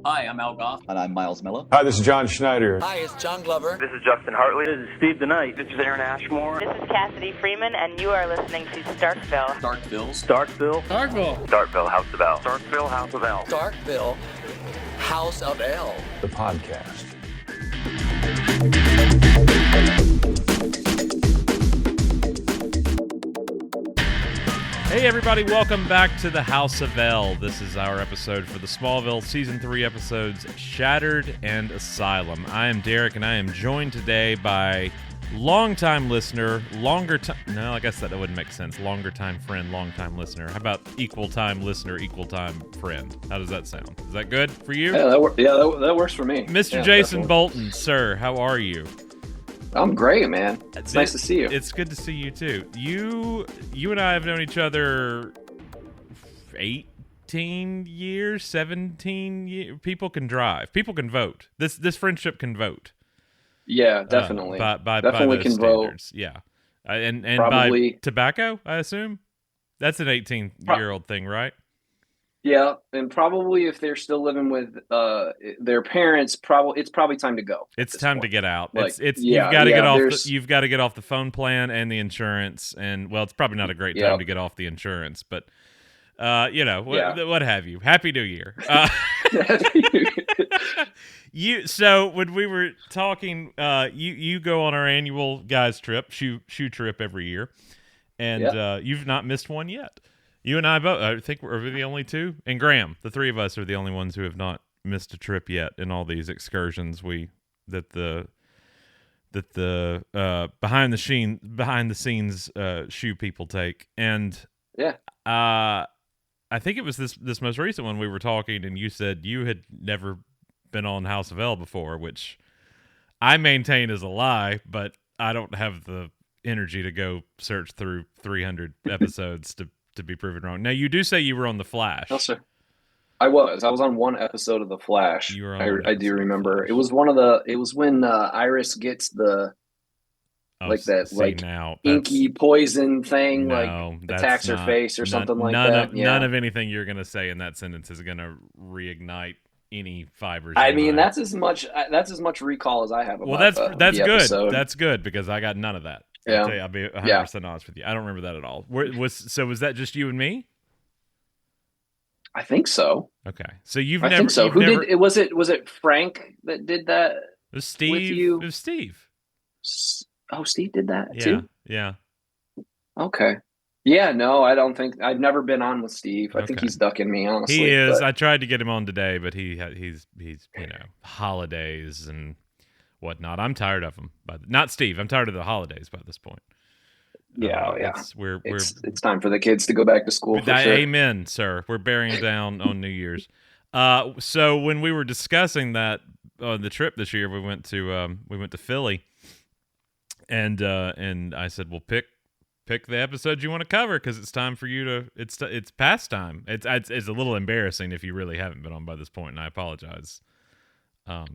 Hi, I'm Al Goff. And I'm Miles Miller. Hi, this is John Schneider. Hi, it's John Glover. This is Justin Hartley. This is Steve the Knight. This is Aaron Ashmore. This is Cassidy Freeman, and you are listening to Starkville. Starkville. Starkville. Starkville. Starkville, House of L. Starkville, House of L. Starkville, House of L. The podcast. Hey everybody, welcome back to the House of L. This is our episode for the Smallville Season 3 episodes, Shattered and Asylum. I am Derek, and I am joined today by longtime listener, no, I guess that wouldn't make sense. Longer time friend, long-time listener. How about equal time listener, equal time friend? How does that sound? Is that good for you? Yeah, that works for me. Mr. Yeah, Jason definitely. Bolton, sir, how are you? I'm great, man. It's nice to see you. It's good to see you too. You and I have known each other 18 years, 17 years. People can drive. People can vote. This friendship can vote. Yeah, definitely. By definitely those can standards. vote. Yeah. And Probably. by tobacco, I assume? That's an 18-year-old thing, right? Yeah, and probably if they're still living with their parents, it's probably time to go. It's time to get out. Like, you've got to get off. You've got to get off the phone plan and the insurance, and well, it's probably not a great time to get off the insurance, but what have you? Happy New Year. So when we were talking, you go on our annual guys trip, shoe trip every year, and you've not missed one yet. You and I both, I think we're the only two, and Graham, the three of us are the only ones who have not missed a trip yet in all these excursions that the behind the scenes shoe people take. And I think it was this most recent one we were talking, and you said you had never been on House of L before, which I maintain is a lie, but I don't have the energy to go search through 300 episodes to be proven wrong. Now, you do say you were on The Flash. No, sir. I was on one episode of The Flash. You were on I do remember. It was when Iris gets the inky poison thing, attacks her face or something like that. None of anything you're going to say in that sentence is going to reignite any fibers. I mean, that's as much recall as I have. Well, that's good. Episode. That's good because I got none of that. Yeah. I'll be 100% honest with you. I don't remember that at all. Was that just you and me? I think so. Okay. So I think so. Did it? Was it Frank that did that? It was Steve. With you? It was Steve. Oh, Steve did that too? Yeah. Okay. Yeah, no, I don't think I've never been on with Steve. I think he's ducking me, honestly. He is. I tried to get him on today, but he's holidays and whatnot. I'm tired of him. Not Steve. I'm tired of the holidays by this point. It's time for the kids to go back to school. For sure. Amen, sir. We're bearing down on New Year's. So when we were discussing that the trip this year, we went to Philly, and I said, "Well, pick the episode you want to cover because it's time for you to. It's past time. It's a little embarrassing if you really haven't been on by this point, and I apologize." No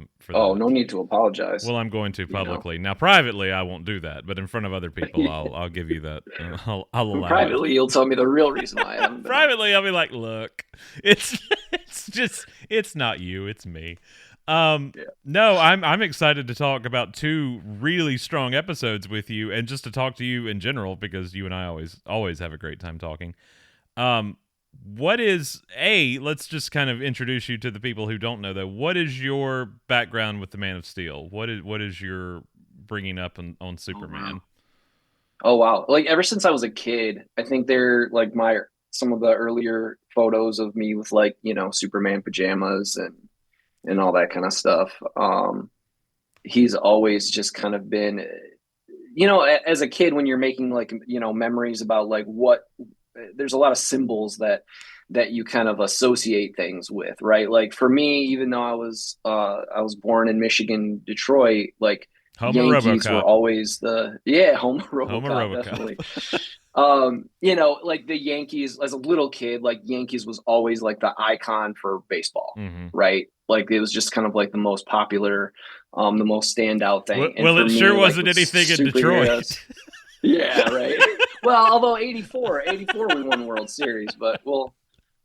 need to apologize. Well, I'm going to publicly. Now, privately, I won't do that, but in front of other people, I'll give you that. I'll allow privately, you'll tell me the real reason why I haven't been privately, I'll be like, look, it's not you, it's me. No, I'm excited to talk about two really strong episodes with you, and just to talk to you in general because you and I always have a great time talking. Let's just kind of introduce you to the people who don't know, though. What is your background with the Man of Steel? What is your bringing up on Superman? Oh, wow. Like, ever since I was a kid, I think they're, like, some of the earlier photos of me with, like, Superman pajamas and all that kind of stuff. He's always just kind of been, as a kid, when you're making, like, memories about, like, there's a lot of symbols that you kind of associate things with, right? Like for me, even though I was born in Michigan, Detroit, like Homer Yankees RoboCop. were always Homer RoboCop, definitely. Like the Yankees as a little kid, like Yankees was always like the icon for baseball, right? Like it was just kind of like the most popular, the most standout thing. Well, it sure wasn't anything in Detroit. Yeah, right. Well, although 84 we won the World Series, but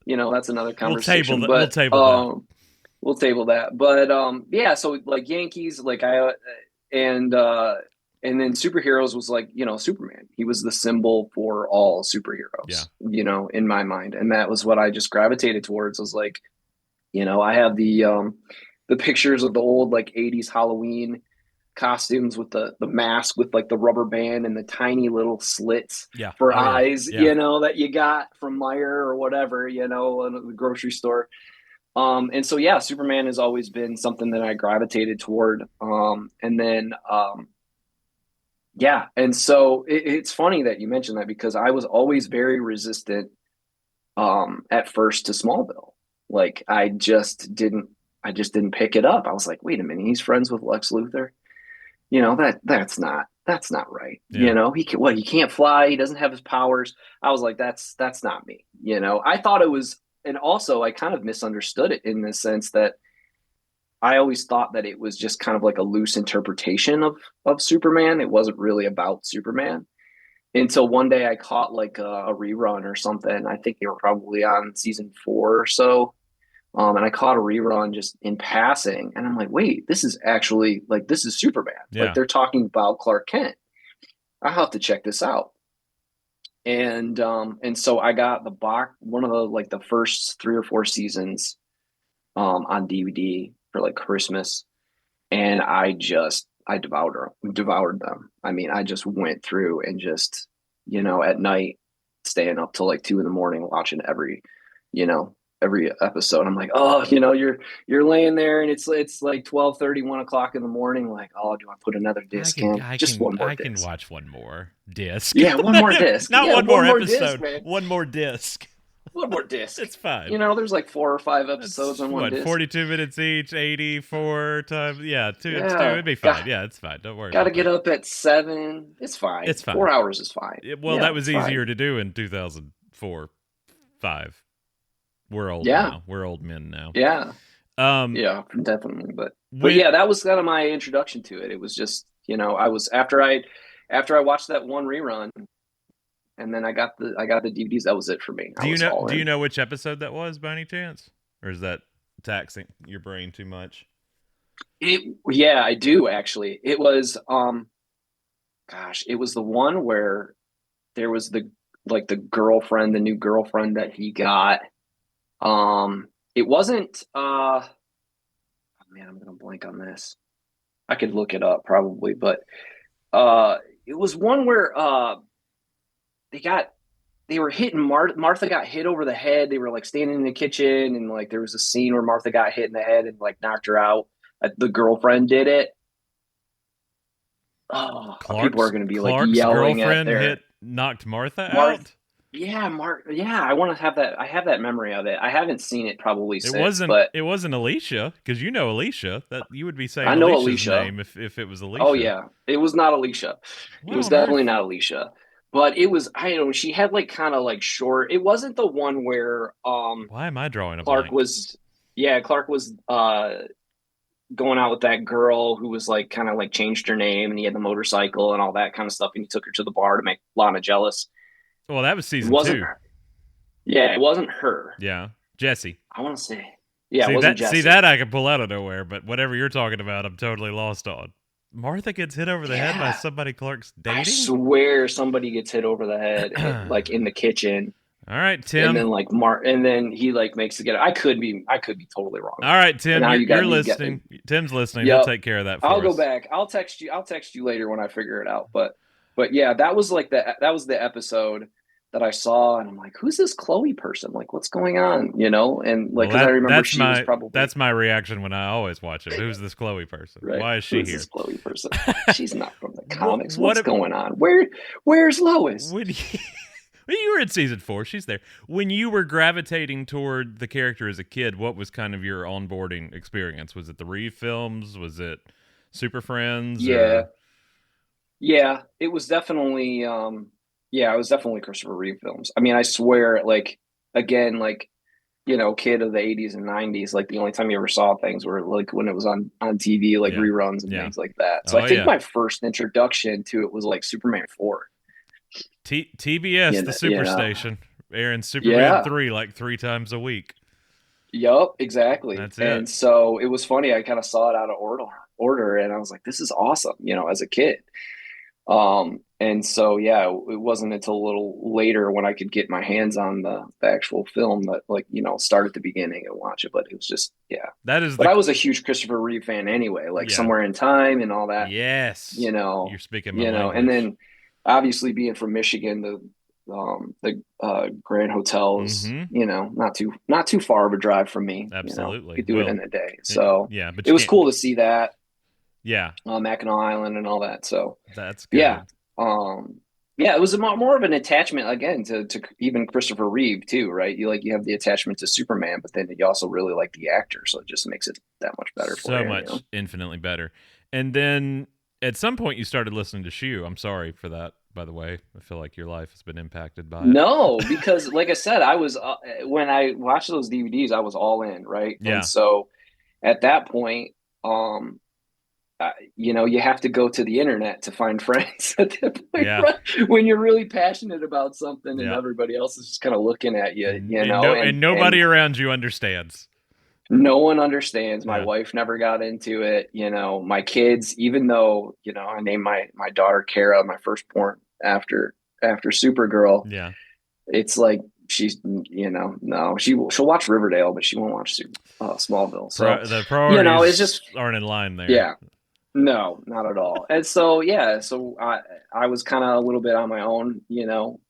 that's another conversation. We'll table that. we'll table that. But yeah, so like Yankees, like and then superheroes was like, Superman. He was the symbol for all superheroes, in my mind. And that was what I just gravitated towards. I was like, I have the pictures of the old like 80s Halloween costumes with the mask with like the rubber band and the tiny little slits for eyes, that you got from Meijer or whatever, in the grocery store. And so, yeah, Superman has always been something that I gravitated toward. And then, and so it's funny that you mentioned that, because I was always very resistant at first to Smallville. Like I just didn't pick it up. I was like, wait a minute, he's friends with Lex Luthor. That's not right. Yeah. He can't fly. He doesn't have his powers. I was like, that's not me. I thought it was, and also I kind of misunderstood it in the sense that I always thought that it was just kind of like a loose interpretation of Superman. It wasn't really about Superman until one day I caught like a rerun or something. I think they were probably on season 4 or so. And I caught a rerun just in passing, and I'm like, wait, this is actually like, this is Superman. Yeah. Like they're talking about Clark Kent. I have to check this out. And so I got one of the first 3 or 4 seasons on DVD for like Christmas. And I devoured them. I mean, I just went through and just, at night staying up till like 2 a.m. watching every episode. I'm like, oh, you're laying there and it's like 12:30, 1 o'clock in the morning. Like, oh, do I put another disc in? Just one more I disc. can watch one more disc. Yeah, one more disc. Not one more Disc, episode. man. One more disc. One more disc. It's fine. There's like 4 or 5 episodes on one disc. 42 minutes each, 84 times. Yeah, two. It'd be fine. Yeah, it's fine. Don't worry. Got to get up at 7. It's fine. It's fine. 4 hours is fine. That was easier to do in 2004, 5. We're old now. We're old men now. Yeah. Yeah, definitely. But that was kind of my introduction to it. It was just, I was after I watched that one rerun, and then I got the DVDs. That was it for me. Do you know which episode that was by any chance, or is that taxing your brain too much? I do actually. It was it was the one where there was the girlfriend, the new girlfriend that he got. It wasn't man, I'm gonna blank on this. I could look it up probably, but it was one where they were hitting Martha got hit over the head. They were like standing in the kitchen, and like there was a scene where Martha got hit in the head and like knocked her out. The girlfriend did it. Oh, people are going to be like yelling at their knocked Martha out. Yeah, I want to have that. I have that memory of it. I haven't seen it probably since. It wasn't Alicia, because Alicia. That you would be saying. I know Alicia's Alicia name if it was Alicia. Oh yeah, it was not Alicia. It was definitely not Alicia. But it was. I don't know. She had like kind of like short. It wasn't the one where. Why am I drawing a Clark blank? Clark was going out with that girl who was like kind of like changed her name, and he had the motorcycle and all that kind of stuff, and he took her to the bar to make Lana jealous. Well, that was season 2. Yeah, it wasn't her. Yeah, Jesse. I want to say. Yeah, it wasn't Jesse. See, that I can pull out of nowhere, but whatever you're talking about, I'm totally lost on. Martha gets hit over the head by somebody Clark's dating? I swear somebody gets hit over the head, like in the kitchen. All right, Tim. And then he like makes it get. I could be totally wrong. All right, Tim, you're listening. Tim's listening. He'll take care of that for us. I'll go back. I'll text you later when I figure it out. But yeah, that was the episode that I saw, and I'm like, who's this Chloe person? Like, what's going on? And like, because I remember she was probably. That's my reaction when I always watch it. Who's this Chloe person? Right. Why is she who's here? This Chloe person. She's not from the comics. What's going on? Where's Lois? You were in season 4. She's there. When you were gravitating toward the character as a kid, what was kind of your onboarding experience? Was it the Reeve films? Was it Super Friends? Yeah. Yeah, it was definitely it was definitely Christopher Reeve films. I mean, I swear, like, again, like, kid of the 80s and 90s, like the only time you ever saw things were like when it was on TV, like reruns and things like that. So I think my first introduction to it was like Superman 4. TBS, the Superstation, airing Superman 3 like 3 times a week. Yup, exactly. That's And it. so it was funny. I kind of saw it out of order, and I was like, "This is awesome," as a kid. And so yeah, it wasn't until a little later when I could get my hands on the actual film that start at the beginning and watch it. But it was just yeah. That is But I was a huge Christopher Reeve fan anyway, like Yeah. Somewhere in Time and all that. Yes. You're speaking my and language. then obviously being from Michigan, the Grand Hotels, not too far of a drive from me. Absolutely. You could do it in a day. But it was cool to see that. Yeah. Mackinac Island and all that. So that's good. Yeah. It was more of an attachment again to even Christopher Reeve too, right? You have the attachment to Superman, but then you also really like the actor, so it just makes it that much better for you. So much infinitely better. And then at some point you started listening to Shoe. I'm sorry for that, by the way. I feel like your life has been impacted by it. No, because like I said, I was when I watched those DVDs, I was all in, right? Yeah. And so at that point, you have to go to the internet to find friends at that point, right? When you're really passionate about something and everybody else is just kind of looking at you, and nobody around you understands. No one understands. My wife never got into it. My kids, even though, I named my daughter Kara, my firstborn after Supergirl. Yeah. It's like she's, no, she'll watch Riverdale, but she won't watch Smallville. So the priorities it's just aren't in line there. Yeah. No, not at all. And so, I was kind of a little bit on my own,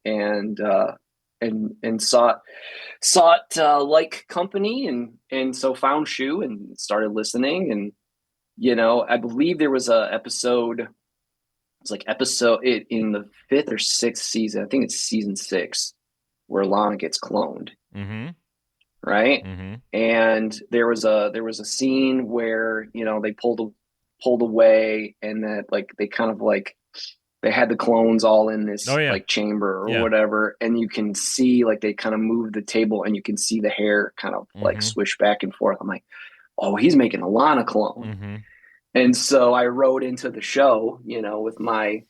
and sought like company and so found Shoe and started listening. And, I believe there was a episode, it was like in the 5th or 6th season. I think it's season 6 where Lana gets cloned. Mm-hmm. Right. Mm-hmm. And there was a scene where, they pulled away and that they kind of they had the clones all in this chamber or whatever, and you can see they kind of move the table and you can see the hair kind of swish back and forth. I'm like, oh, he's making a Lana clone. Mm-hmm. And so I wrote into the show, with my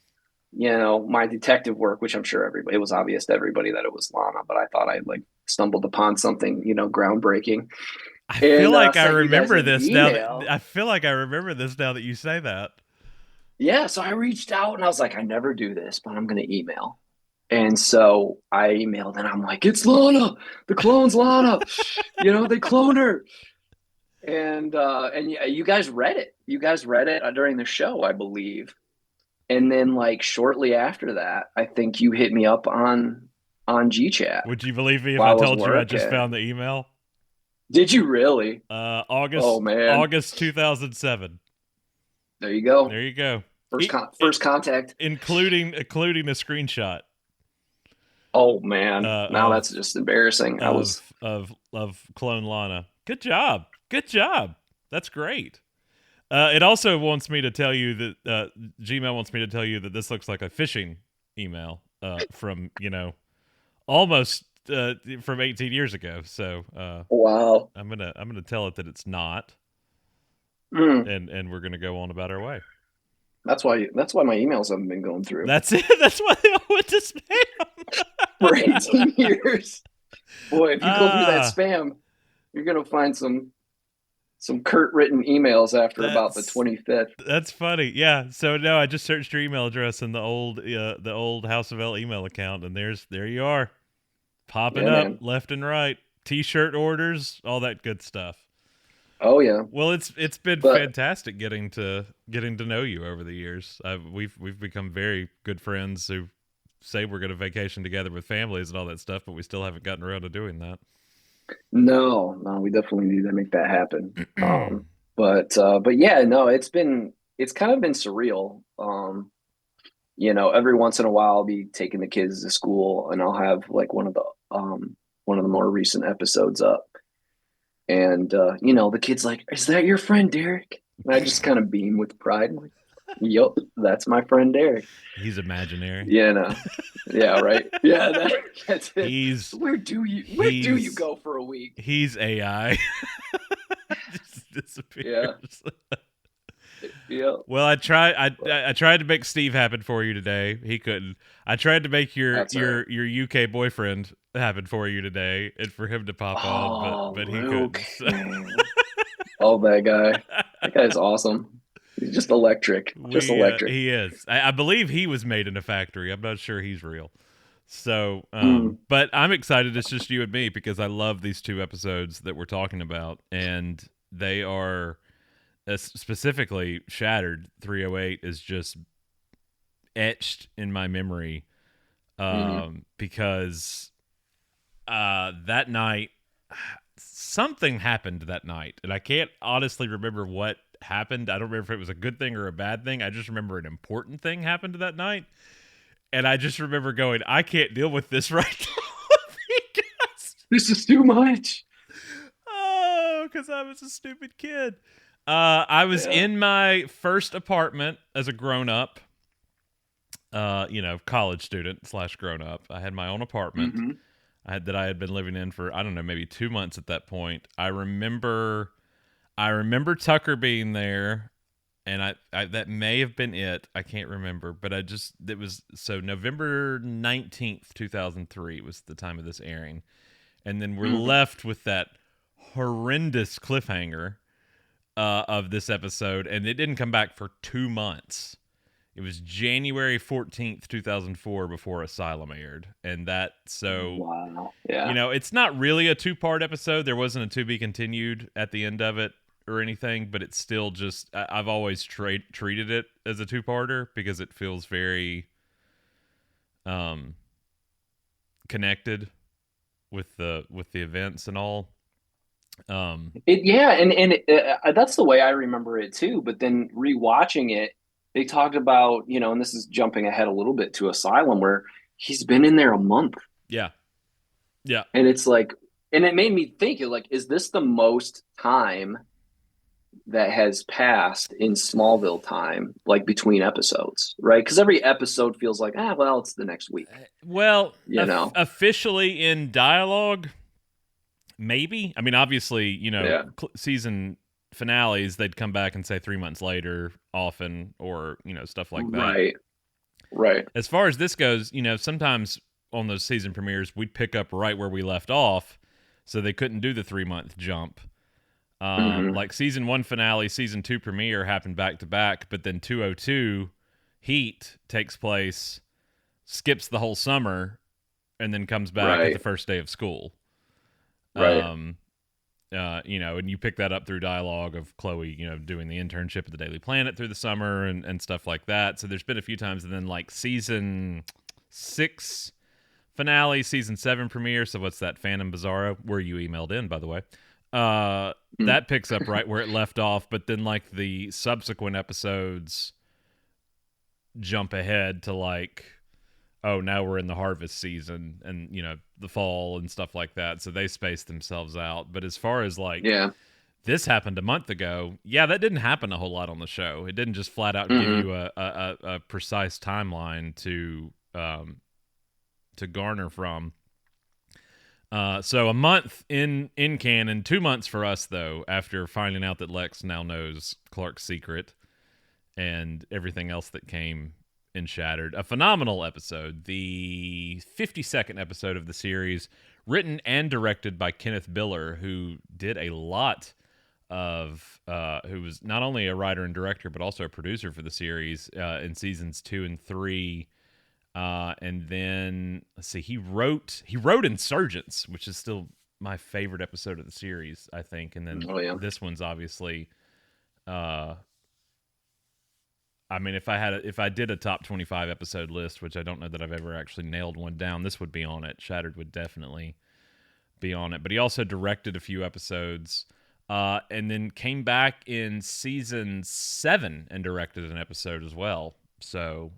my detective work, which I'm sure it was obvious to everybody that it was Lana, but I thought I stumbled upon something groundbreaking. I feel like I remember this now. I feel like I remember this now that you say that. Yeah, so I reached out and I was like, I never do this, but I'm going to email. And so I emailed and I'm like, it's Lana. The clone's Lana. They cloned her. And you guys read it. You guys read it during the show, I believe. And then shortly after that, I think you hit me up on GChat. Would you believe me if I told you I just found the email? Did you really? August. Oh man, August 2007. There you go. There you go. First contact, including a screenshot. Oh man, now that's just embarrassing. Of clone Lana. Good job. That's great. It also wants me to tell you that Gmail wants me to tell you that this looks like a phishing email from almost. From 18 years ago, so wow. I'm gonna tell it that it's not, and we're gonna go on about our way. That's why my emails haven't been going through. That's it. That's why they all went to spam for 18 years. Boy, if you go through that spam, you're gonna find some curt written emails after about the 25th. That's funny. Yeah. So no, I just searched your email address in the old House of L email account, and there you are. Popping up left and right, T-shirt orders, all that good stuff. Oh yeah. Well, it's been fantastic getting to know you over the years. We've become very good friends who say we're going to vacation together with families and all that stuff, but we still haven't gotten around to doing that. No, we definitely need to make that happen. But yeah, no, it's kind of been surreal. Every once in a while I'll be taking the kids to school and I'll have one of the more recent episodes up. And the kid's like, "Is that your friend Derek?" And I just kind of beam with pride. I'm like, "Yup, that's my friend Derek." He's imaginary. Yeah, right. Yeah, that's it. Where do you go for a week? He's AI. Just disappears. Yep. Well, I tried to make Steve happen for you today. He couldn't. I tried to make your UK boyfriend happen for you today, and for him to pop on, but he Luke. couldn't. So. Oh, that guy. That guy's awesome. He's just electric. Just electric. He is. I believe he was made in a factory. I'm not sure he's real. So, but I'm excited. It's just you and me because I love these two episodes that we're talking about, and they are specifically Shattered 308 is just etched in my memory because that night something happened that night, and I can't honestly remember what happened. I don't remember if it was a good thing or a bad thing. I just remember an important thing happened that night. And I just remember going, I can't deal with this right now because this is too much. Oh, because I was a stupid kid. I was in my first apartment as a grown-up, college student / grown-up. I had my own apartment that I had been living in for, I don't know, maybe 2 months at that point. I remember Tucker being there. And I that may have been it. I can't remember, but it was November 19th, 2003 was the time of this airing. And then we're left with that horrendous cliffhanger of this episode, and it didn't come back for 2 months. It was January 14th, 2004 before Asylum aired. And wow. Yeah. It's not really a 2-part episode. There wasn't a to be continued at the end of it or anything, but it's still just I've always treated it as a 2-parter because it feels very connected with the events and all. And that's the way I remember it too. But then rewatching it, they talked about, and this is jumping ahead a little bit to Asylum, where he's been in there a month. Yeah. And it's like, and it made me think, like, is this the most time that has passed in Smallville time, like between episodes, right? Because every episode feels like, it's the next week. Well, officially in dialogue, maybe. I mean, obviously, season finales, they'd come back and say 3 months later often, or, stuff like that. Right. As far as this goes, sometimes on those season premieres, we'd pick up right where we left off, so they couldn't do the 3-month jump. Like season 1 finale, season 2 premiere happened back to back, but then 202 Heat takes place, skips the whole summer, and then comes back at the first day of school. Right. And you pick that up through dialogue of Chloe, doing the internship at the Daily Planet through the summer and stuff like that. So there's been a few times, and then like season 6 finale, season 7 premiere. So what's that? Phantom Bizarro, where you emailed in, by the way. That picks up right where it left off, but then like the subsequent episodes jump ahead to like, now we're in the harvest season and the fall and stuff like that. So they space themselves out. But as far as like, this happened a month ago. Yeah, that didn't happen a whole lot on the show. It didn't just flat out give you a precise timeline to garner from. So a month in canon, 2 months for us, though, after finding out that Lex now knows Clark's secret and everything else that came in Shattered. A phenomenal episode, the 52nd episode of the series, written and directed by Kenneth Biller, who did a lot of, who was not only a writer and director, but also a producer for the series in seasons 2 and 3. And then let's see, he wrote Insurgents, which is still my favorite episode of the series, I think. And then this one's obviously, I mean, if I did a top 25 episode list, which I don't know that I've ever actually nailed one down, this would be on it. Shattered would definitely be on it. But he also directed a few episodes, and then came back in season 7 and directed an episode as well. So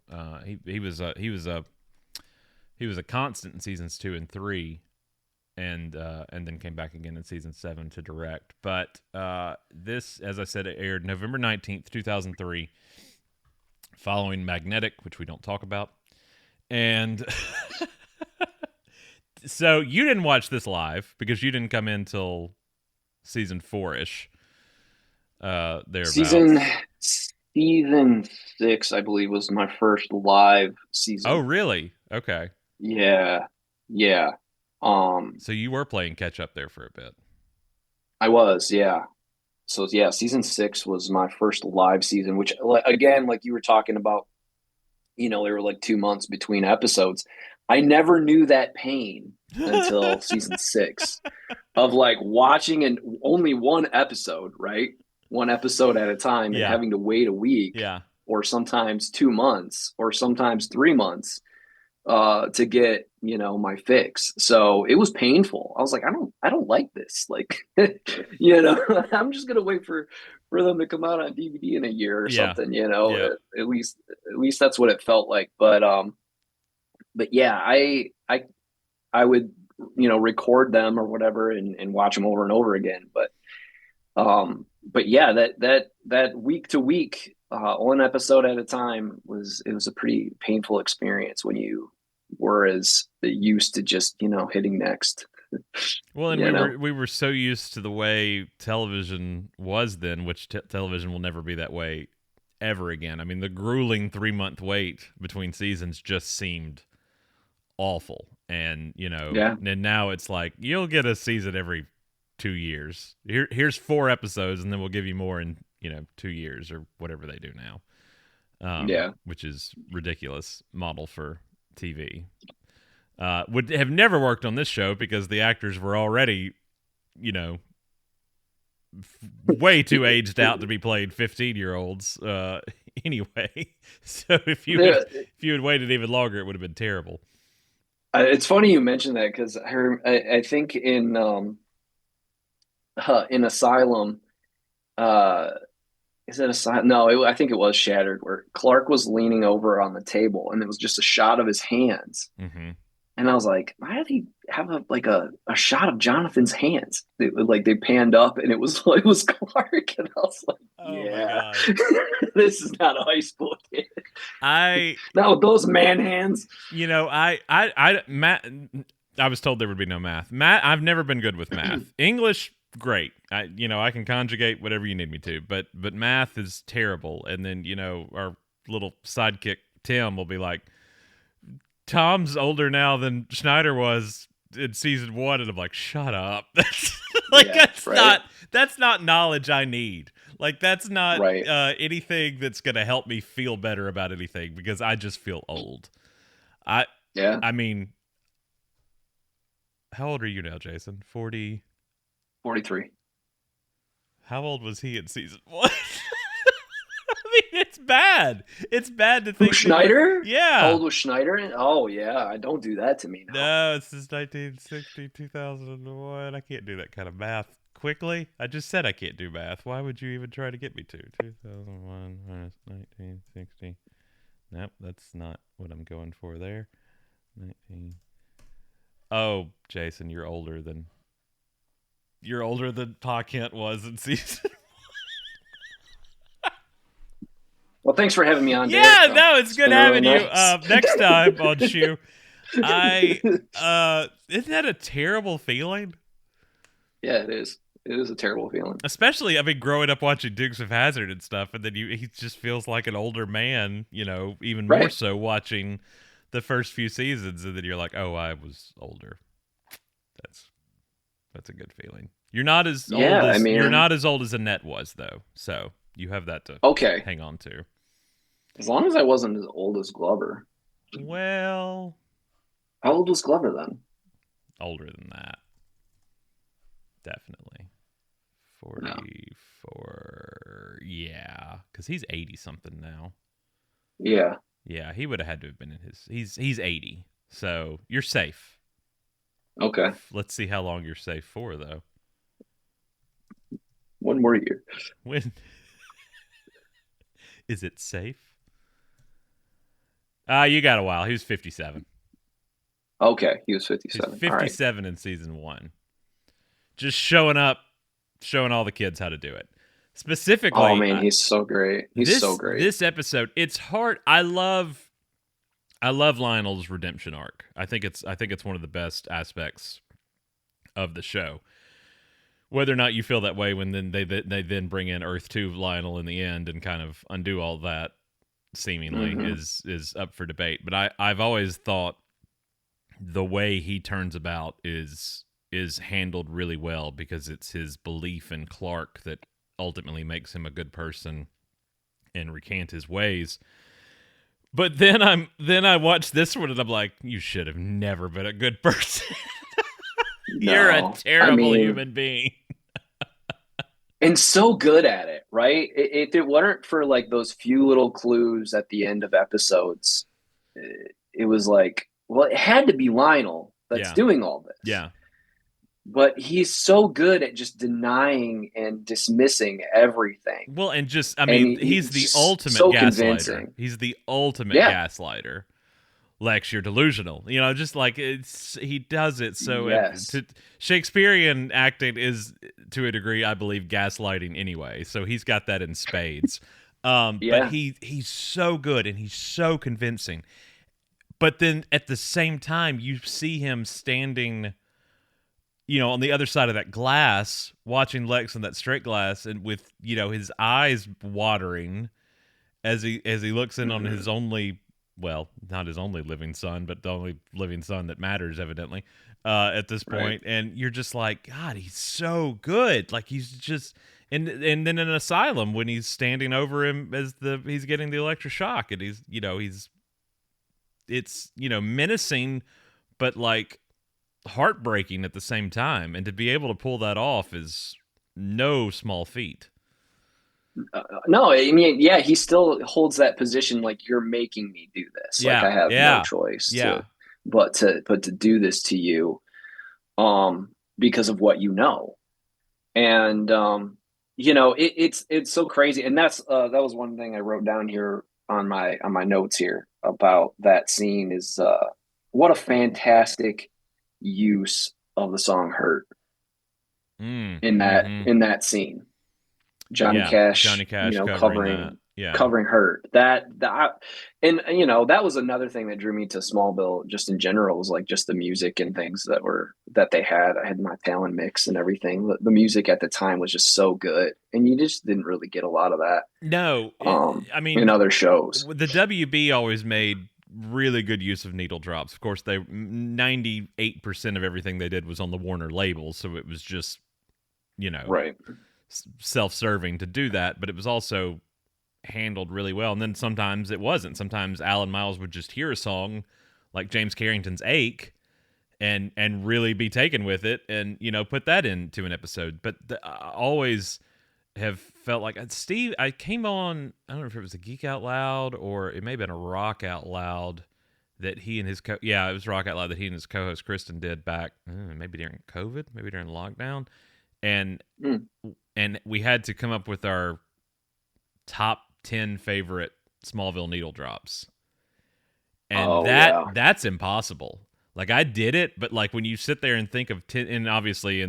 he was a constant in seasons 2 and 3, and then came back again in season 7 to direct. But this, as I said, it aired November 19th, 2003, following Magnetic, which we don't talk about. And so you didn't watch this live because you didn't come in till season 4-ish. Thereabouts. Season 6, I believe, was my first live season. Oh, really? Okay. Yeah. Yeah. So you were playing catch up there for a bit. I was, yeah. So yeah, season 6 was my first live season, which again, like you were talking about, there were like 2 months between episodes. I never knew that pain until season 6 of like watching only one episode, right? One episode at a time and having to wait a week or sometimes 2 months or sometimes 3 months to get, my fix. So it was painful. I was like, I don't like this. Like, I'm just going to wait for them to come out on DVD in a year or something, at least that's what it felt like. But yeah, I would, record them or whatever and watch them over and over again. But yeah, that week to week, one episode at a time was a pretty painful experience when you were as used to just, hitting next. Well, and we were so used to the way television was then, which television will never be that way ever again. I mean, the grueling 3-month wait between seasons just seemed awful. And, and now it's like, you'll get a season every 2 years. Here's 4 episodes, and then we'll give you more in, 2 years or whatever they do now. Which is ridiculous model for TV. Would have never worked on this show because the actors were already, way too aged out to be played 15-year-olds. Anyway, so if you had waited even longer, it would have been terrible. It's funny you mentioned that because I think in Asylum, is it Asylum? No, I think it was Shattered, where Clark was leaning over on the table, and it was just a shot of his hands. Mm-hmm. And I was like, why did he have a shot of Jonathan's hands? They panned up, and it was Clark, and I was like, yeah, this is not a high school kid. Not with those man hands. Matt. I was told there would be no math. I've never been good with math. English, great. I can conjugate whatever you need me to, but math is terrible. And then, our little sidekick Tim will be like, Tom's older now than Schneider was in season 1, and I'm like, shut up. That's not knowledge I need. Like, that's not anything that's gonna help me feel better about anything, because I just feel old. I mean, how old are you now, Jason? 40? 43. How old was he in season 1? I mean, it's bad. It's bad to think. Schneider? Yeah. How old was Schneider? Oh, yeah. Don't do that to me now. No, it's since 1960, 2001. I can't do that kind of math quickly. I just said I can't do math. Why would you even try to get me to? 2001 minus 1960. Nope, that's not what I'm going for there. 19. Oh, Jason, you're older than Pa Kent was in season. Well, thanks for having me on. Yeah, Derek. no, it's good having really you. nice. Next time on Shoe, isn't that a terrible feeling? Yeah, it is. It is a terrible feeling. Especially, I mean, growing up watching Dukes of Hazzard and stuff, and then he just feels like an older man, even more so watching the first few seasons, and then you're like, oh, I was older. That's a good feeling. You're not as old as you're not as old as Annette was, though, so you have that to hang on to. As long as I wasn't as old as Glover. Well, how old was Glover then? Older than that, definitely. 44, yeah, because he's 80 something now. Yeah, he would have had to have been in his. He's 80, so you're safe. Okay. Let's see how long you're safe for, though. 1 more year. When is it safe? You got a while. He was 57. Okay, he was 57. He's 57 in season 1. Just showing up, showing all the kids how to do it. Specifically, oh man, he's so great. He's so great. This episode, it's hard. I love Lionel's redemption arc. I think it's one of the best aspects of the show. Whether or not you feel that way when then they then bring in Earth 2 Lionel in the end and kind of undo all that seemingly is up for debate. But I've always thought the way he turns about is handled really well, because it's his belief in Clark that ultimately makes him a good person and recant his ways. But then I watch this one and I'm like, you should have never been a good person. You're a terrible human being. And so good at it, right? If it weren't for like those few little clues at the end of episodes, it was like, well, it had to be Lionel that's doing all this. Yeah. But he's so good at just denying and dismissing everything. Well, and just, I mean, he's the ultimate gaslighter. Convincing. He's the ultimate gaslighter. Lex, you're delusional. You know, just like he does it. So Shakespearean acting is, to a degree, I believe, gaslighting anyway. So he's got that in spades. But he's so good and he's so convincing. But then at the same time, you see him standing, you know, on the other side of that glass, watching Lex in that straight glass, and with, you know, his eyes watering as he looks in on his only, well, not his only living son, but the only living son that matters, evidently, at this point. Right. And you're just like, God, he's so good. Like, he's just, and then in Asylum, when he's standing over him as he's getting the electroshock, and he's, you know, it's, you know, menacing, but like heartbreaking at the same time. And to be able to pull that off is no small feat. No, I mean, yeah, he still holds that position. Like, you're making me do this. Yeah, like, I have no choice but to do this to you, because of what you know. And, you know, it's so crazy. And that was one thing I wrote down here on my notes here about that scene is, what a fantastic use of the song "Hurt" in that scene. Johnny Cash, you know, covering "Hurt." And you know, that was another thing that drew me to Smallville, just in general, was like just the music and things that they had. I had my talent mix and everything. The music at the time was just so good, and you just didn't really get a lot of that. No, I mean, in other shows, the WB always made really good use of needle drops. Of course, 98% of everything they did was on the Warner label, so it was just, you know, self-serving to do that, but it was also handled really well. And then sometimes it wasn't. Sometimes Alan Miles would just hear a song like James Carrington's "Ache" and really be taken with it, and, you know, put that into an episode. But I always have felt like Steve, I came on, I don't know if it was a Geek Out Loud or it may have been a Rock Out Loud that he and his it was Rock Out Loud that he and his co-host Kristen did back maybe during COVID, maybe during lockdown, and we had to come up with our top 10 favorite Smallville needle drops, and that's impossible. Like, I did it, but like when you sit there and think of 10, and obviously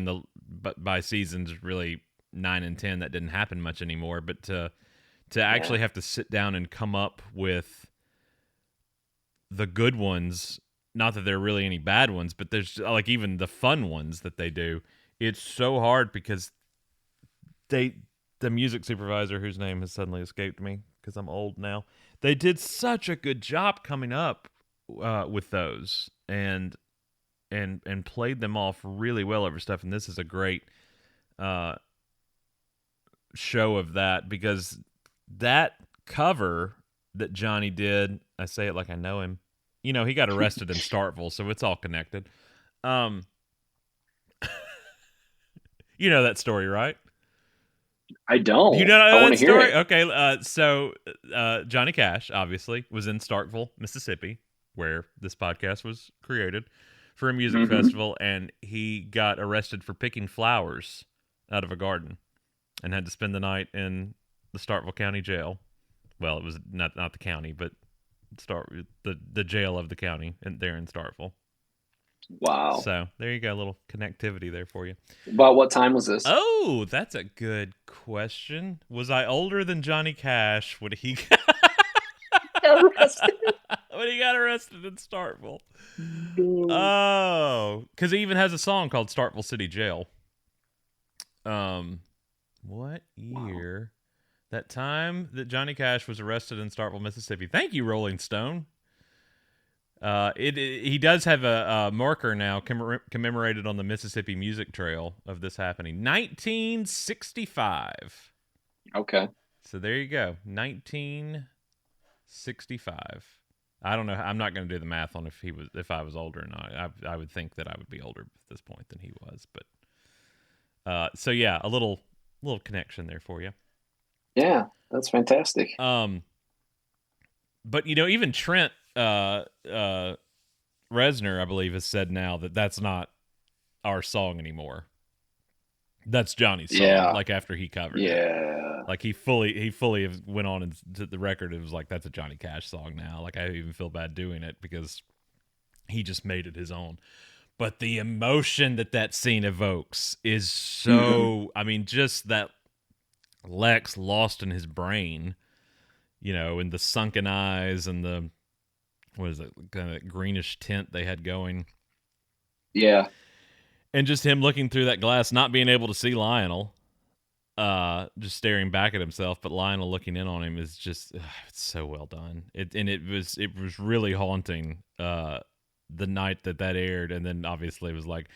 by seasons really 9 and 10 that didn't happen much anymore, but to actually have to sit down and come up with the good ones, not that there are really any bad ones, but there's like even the fun ones that they do, it's so hard because the music supervisor, whose name has suddenly escaped me because I'm old now, they did such a good job coming up with those and played them off really well over stuff. And this is a great show of that, because that cover that Johnny did, I say it like I know him, you know, he got arrested in Starkville, so it's all connected. You know that story, right? I don't. You know I that story? It. Okay, so Johnny Cash, obviously, was in Starkville, Mississippi, where this podcast was created, for a music festival, and he got arrested for picking flowers out of a garden and had to spend the night in the Starkville County Jail. Well, it was not the county, but the jail of the county there in Starkville. Wow. So there you go, a little connectivity there for you. About what time was this? Oh, that's a good question. Was I older than Johnny Cash when he got arrested? When he got arrested in Starkville. Oh, because he even has a song called Starkville City Jail. What year? That time that Johnny Cash was arrested in Starkville, Mississippi. Thank you, Rolling Stone. He does have a marker now commemorated on the Mississippi Music Trail of this happening. 1965. Okay. So there you go. 1965. I don't know. I'm not going to do the math on if I was older or not. I would think that I would be older at this point than he was, but so yeah, a little connection there for you. Yeah, that's fantastic. But even Trent Reznor, I believe, has said now that that's not our song anymore. That's Johnny's song. Yeah. Like after he covered Yeah. it. Like he fully went on and to the record. It was like, that's a Johnny Cash song now. Like I even feel bad doing it because he just made it his own. But the emotion that scene evokes is so, I mean, just that Lex lost in his brain, in the sunken eyes and the, what is it, kind of greenish tint they had going. Yeah. And just him looking through that glass, not being able to see Lionel, just staring back at himself, but Lionel looking in on him is just, it's so well done. It was really haunting, the night that aired, and then obviously it was like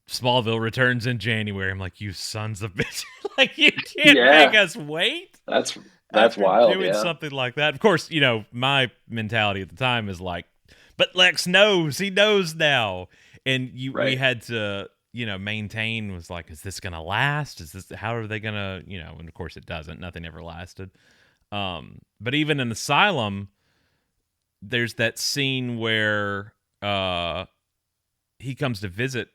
Smallville returns in January. I'm like, you sons of bitches! Like you can't make us wait. That's wild. Doing something like that. Of course, my mentality at the time is like, but Lex knows. He knows now, and we had to maintain was like, is this gonna last? How are they gonna And of course it doesn't. Nothing ever lasted. But even in Asylum, there's that scene where Clark comes to visit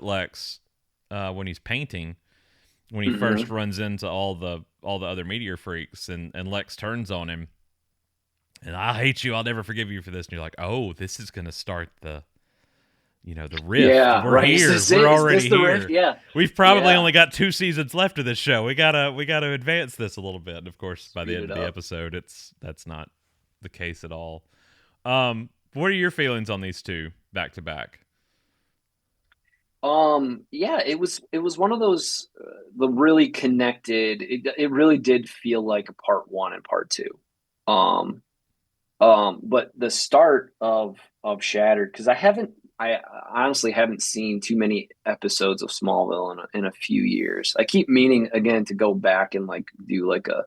Lex when he's painting, when he first runs into all the other meteor freaks, and Lex turns on him, and I hate you, I'll never forgive you for this. And you're like, oh, this is going to start the riff. Yeah, we're here. We're already here. Riff? Yeah. We've probably only got 2 seasons left of this show. We gotta advance this a little bit. And of course, by the end of the episode, that's not the case at all. What are your feelings on these two back to back? Yeah, it was one of those the really connected. It really did feel like a part 1 and part 2. But the start of Shattered, because I honestly haven't seen too many episodes of Smallville in a few years. I keep meaning again to go back and like do like a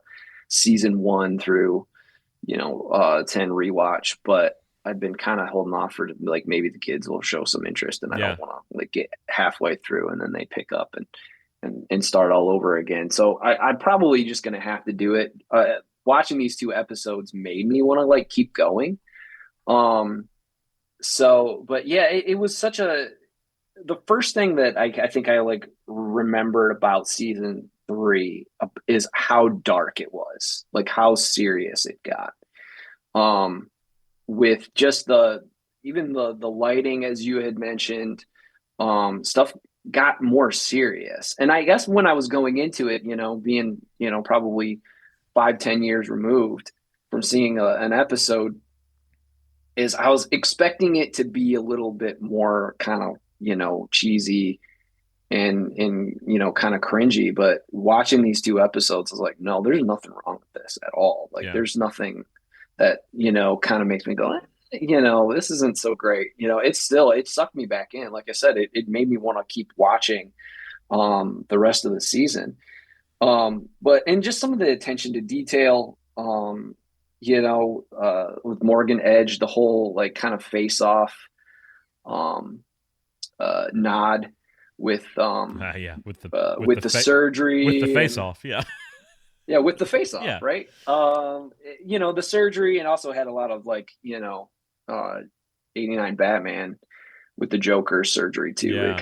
season 1 through 10 rewatch, but I've been kind of holding off for like maybe the kids will show some interest, and I don't want to like get halfway through and then they pick up and start all over again. So I'm probably just gonna have to do it. Watching these 2 episodes made me want to like keep going. So, but yeah, it was such the first thing that I think I like remembered about season 3 is how dark it was, like how serious it got. With just the lighting, as you had mentioned, stuff got more serious. And I guess when I was going into it, being, probably 5-10 years removed from seeing an episode, is I was expecting it to be a little bit more kind of, cheesy and kind of cringy. But watching these 2 episodes, I was like, no, there's nothing wrong with this at all. Like there's nothing that, kind of makes me go, this isn't so great. It sucked me back in. Like I said, it made me want to keep watching the rest of the season. But just some of the attention to detail, with Morgan Edge, the whole like kind of face off nod with the surgery, with the face off. Yeah, with the face off, right? The surgery, and also had a lot of like, 89 Batman with the Joker surgery too. Yeah.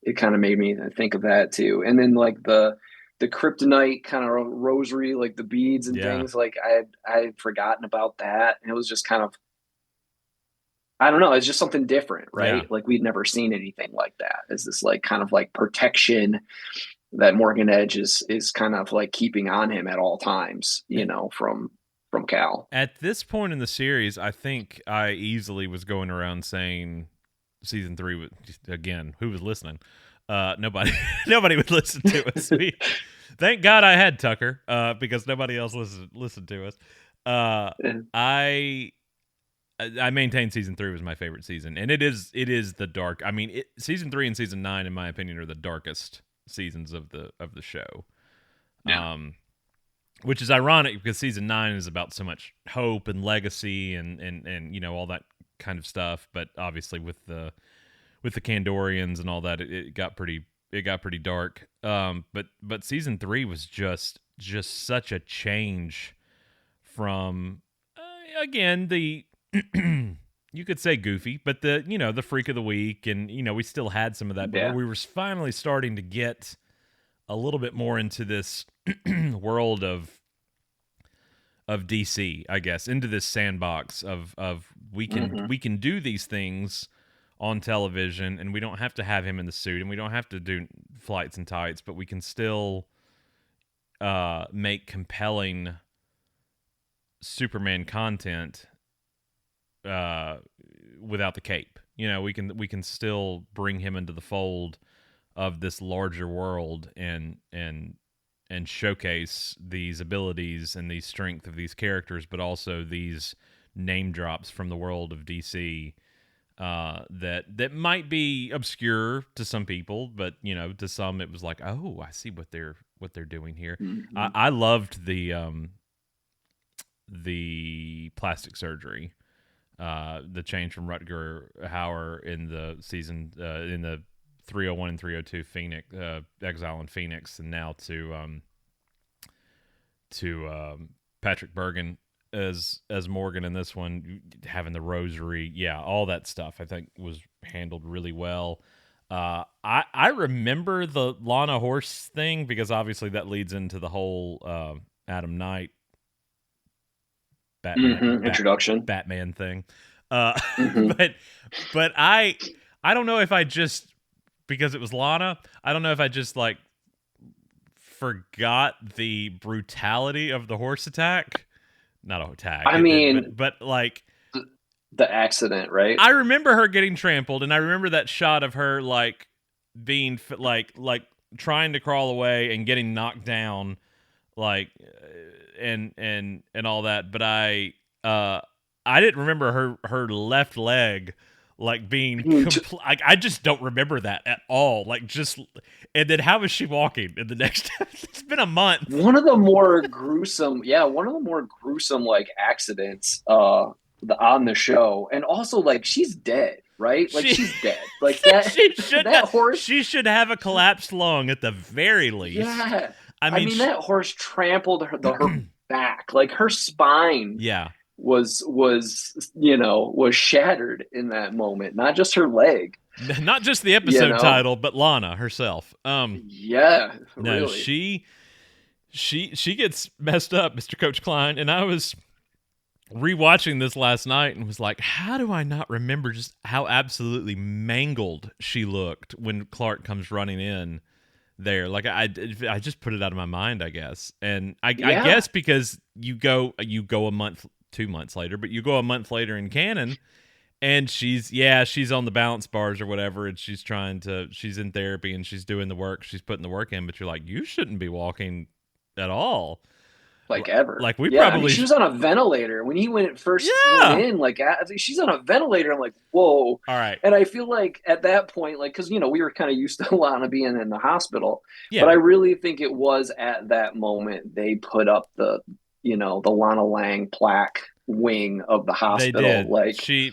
It kind of made me think of that too. And then like the kryptonite kind of rosary, like the beads and things, like I had forgotten about that. And it was just kind of, I don't know, it's just something different, right? Yeah. Like we'd never seen anything like that. It's this like kind of like protection that Morgan Edge is kind of like keeping on him at all times, from Cal. At this point in the series, I think I easily was going around saying season 3 again, who was listening? Nobody nobody would listen to us. Thank God I had Tucker, because nobody else listened to us. I maintain season 3 was my favorite season, and it is the dark. I mean, season 3 and season 9, in my opinion, are the darkest seasons of the show. Yeah. Which is ironic because season 9 is about so much hope and legacy and you know, all that kind of stuff. But obviously with the Kandorians and all that, it got pretty dark. But season 3 was just such a change from again, the you could say goofy, but the freak of the week, and we still had some of that, but we were finally starting to get a little bit more into this world of DC, I guess, into this sandbox of we can do these things on television, and we don't have to have him in the suit, and we don't have to do flights and tights, but we can still make compelling Superman content without the cape. We can still bring him into the fold of this larger world and showcase these abilities and the strength of these characters, but also these name drops from the world of DC that might be obscure to some people, but to some it was like, oh, I see what they're doing here. Mm-hmm. I loved the plastic surgery, the change from Rutger Hauer in the season in the 301 and 302 Phoenix, Exile in Phoenix, and now to Patrick Bergen as Morgan in this one, having the rosary, all that stuff I think was handled really well. I remember the Lana horse thing because obviously that leads into the whole Adam Knight Batman introduction Batman thing. But I don't know if I just, because it was Lana, I don't know if I just like forgot the brutality of the horse attack. Not a attack. I mean, but like the accident, right? I remember her getting trampled, and I remember that shot of her like being like trying to crawl away and getting knocked down, like and all that. But I didn't remember her left leg like being I just don't remember that at all. Like just, and then how is she walking in the next it's been a month. One of the more gruesome like accidents on the show, and also like she's dead, right? Like she's dead. Like that she should have a collapsed lung at the very least. Yeah. I mean that horse trampled her back. Like her spine was shattered in that moment. Not just her leg. Not just the episode title, but Lana herself. Yeah. No, really. she gets messed up, Mr. Coach Klein, and I was rewatching this last night and was like, how do I not remember just how absolutely mangled she looked when Clark comes running in there? Like I just put it out of my mind, I guess. And I guess because you go a month, 2 months later, but you go a month later in canon, and she's on the balance bars or whatever, and she's in therapy and she's doing the work, she's putting the work in, but you're like, you shouldn't be walking at all. Like ever. Like we probably. I mean, she was on a ventilator when he went went in. Like she's on a ventilator. I'm like, whoa. All right. And I feel like at that point, like, because we were kind of used to Lana being in the hospital, but I really think it was at that moment they put up the Lana Lang plaque wing of the hospital. They did. Like she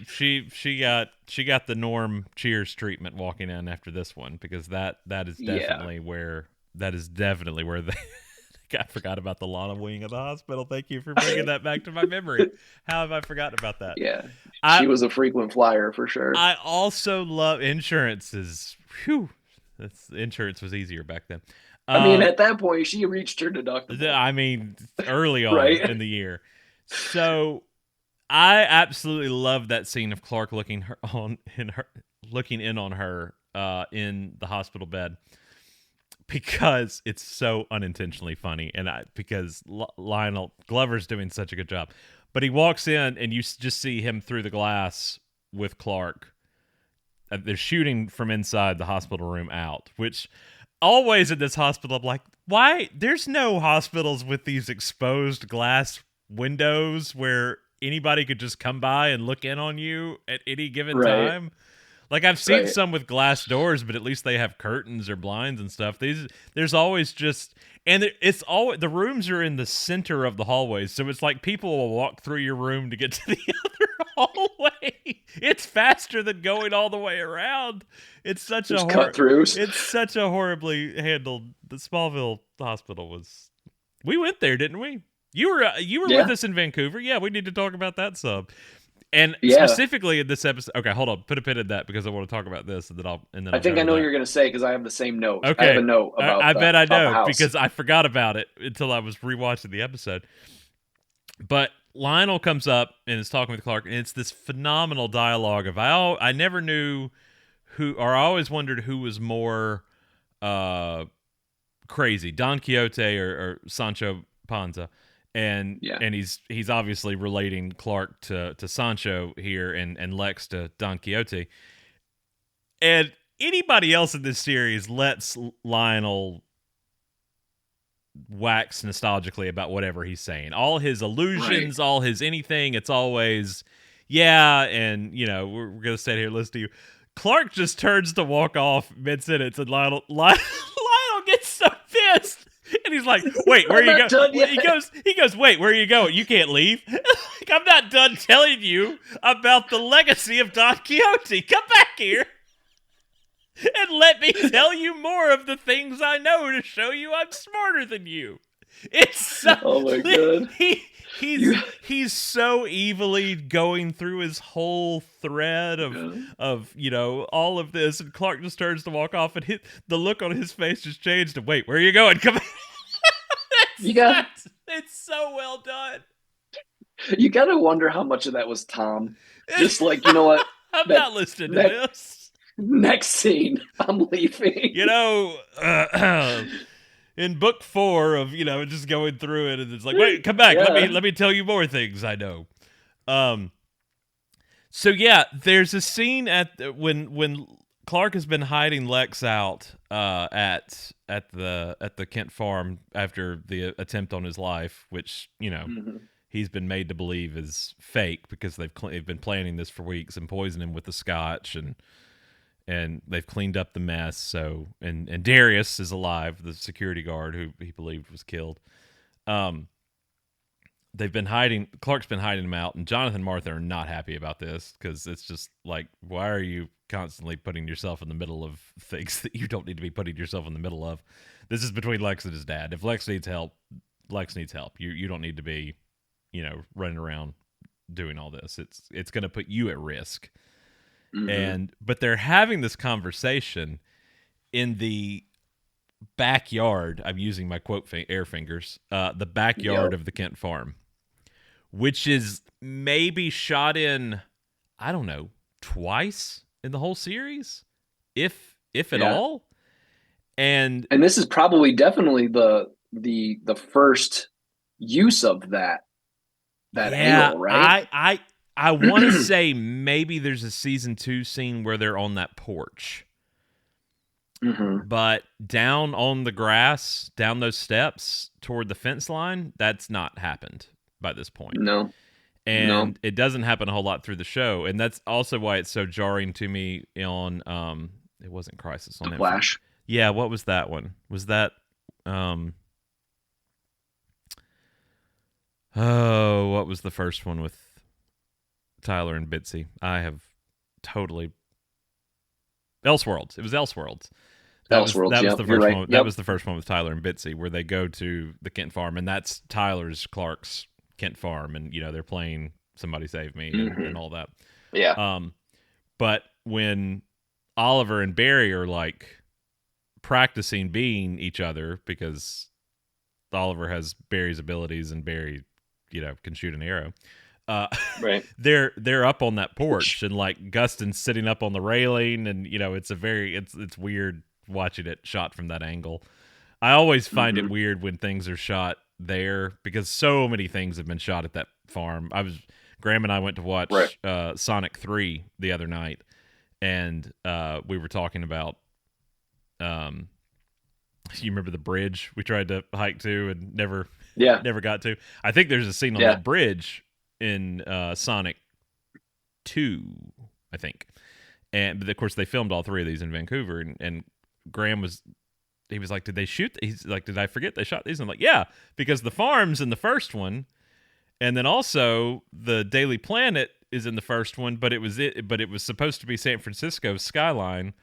got the Norm Cheers treatment walking in after this one, because that is definitely where they. I forgot about the Lana wing of the hospital. Thank you for bringing that back to my memory. How have I forgotten about that? Yeah, she was a frequent flyer for sure. I also love insurances. Insurance was easier back then. I mean, at that point, she reached her deductible. I mean, early on in the year. So I absolutely love that scene of Clark looking in on her in the hospital bed, because it's so unintentionally funny, and because Lionel Glover's doing such a good job. But he walks in, and you just see him through the glass with Clark, they're shooting from inside the hospital room out, which always in this hospital, I'm like, why? There's no hospitals with these exposed glass windows where anybody could just come by and look in on you at any given time. Like, I've seen some with glass doors, but at least they have curtains or blinds and stuff. There's always just, and it's always, the rooms are in the center of the hallways, so it's like people will walk through your room to get to the other hallway. It's faster than going all the way around. It's such cut-throughs. It's such a horribly handled. The Smallville hospital was. We went there, didn't we? You were with us in Vancouver. Yeah, we need to talk about that sub. And specifically in this episode, okay, hold on, put a pin in that because I want to talk about this, and then I'll. I think I know what you're going to say because I have the same note. Okay, I have a note about. I bet I know because I forgot about it until I was rewatching the episode. But Lionel comes up and is talking with Clark, and it's this phenomenal dialogue of I never knew who, or I always wondered who was more crazy, Don Quixote or Sancho Panza. And he's obviously relating Clark to Sancho here and Lex to Don Quixote. And anybody else in this series lets Lionel wax nostalgically about whatever he's saying. All his illusions, all his anything, it's always, and, we're going to sit here and listen to you. Clark just turns to walk off mid-sentence, and Lionel gets so pissed. And he's like, wait, where are you going? He goes, wait, where are you going? You can't leave. I'm not done telling you about the legacy of Don Quixote. Come back here and let me tell you more of the things I know to show you I'm smarter than you. It's so, oh my God. He's so evilly going through his whole thread of all of this, and Clark just turns to walk off, and the look on his face just changed to, wait, where are you going? Come on. It's so well done. You gotta wonder how much of that was Tom. Just like, you know what? I'm not listening to this. Next scene, I'm leaving. In book 4 of, just going through it, and it's like, wait, come back. Let me tell you more things I know. So yeah, there's a scene when Clark has been hiding Lex out at the Kent farm after the attempt on his life, which he's been made to believe is fake because they've been planning this for weeks and poisoning him with the scotch, and they've cleaned up the mess. So and Darius is alive, the security guard who he believed was killed. Clark's been hiding him out, and Jonathan and Martha are not happy about this because it's just like, why are you constantly putting yourself in the middle of things that you don't need to be putting yourself in the middle of? This is between Lex and his dad. If Lex needs help, Lex needs help. You don't need to be, running around doing all this. It's going to put you at risk. Mm-hmm. But they're having this conversation in the backyard. I'm using my quote air fingers. The backyard of the Kent farm, which is maybe shot in, I don't know, twice in the whole series, if at all. And this is probably definitely the first use of that angle, right? I want to say maybe there's a season 2 scene where they're on that porch. Mm-hmm. But down on the grass, down those steps toward the fence line, that's not happened by this point. No. And it doesn't happen a whole lot through the show. And that's also why it's so jarring to me on it wasn't Crisis on Flash. Yeah, what was that one? Was that what was the first one with Tyler and Bitsy? I have totally Elseworlds. It was Elseworlds. That was the first one. That was the first one with Tyler and Bitsy, where they go to the Kent farm, and that's Clark's Kent farm, and they're playing Somebody Save Me and all that. Yeah. But when Oliver and Barry are like practicing being each other, because Oliver has Barry's abilities and Barry, can shoot an arrow. Right. They're up on that porch, and like Gustin's sitting up on the railing, and it's weird watching it shot from that angle. I always find it weird when things are shot there because so many things have been shot at that farm. Graham and I went to watch Sonic 3 the other night, and we were talking about you remember the bridge we tried to hike to and never got to. I think there's a scene on that bridge in Sonic 2, I think. But of course they filmed all three of these in Vancouver, and Graham was like, did they shoot? He's like, did I forget they shot these? I'm like, yeah, because the farm's in the first one, and then also the Daily Planet is in the first one, but it was supposed to be San Francisco's skyline.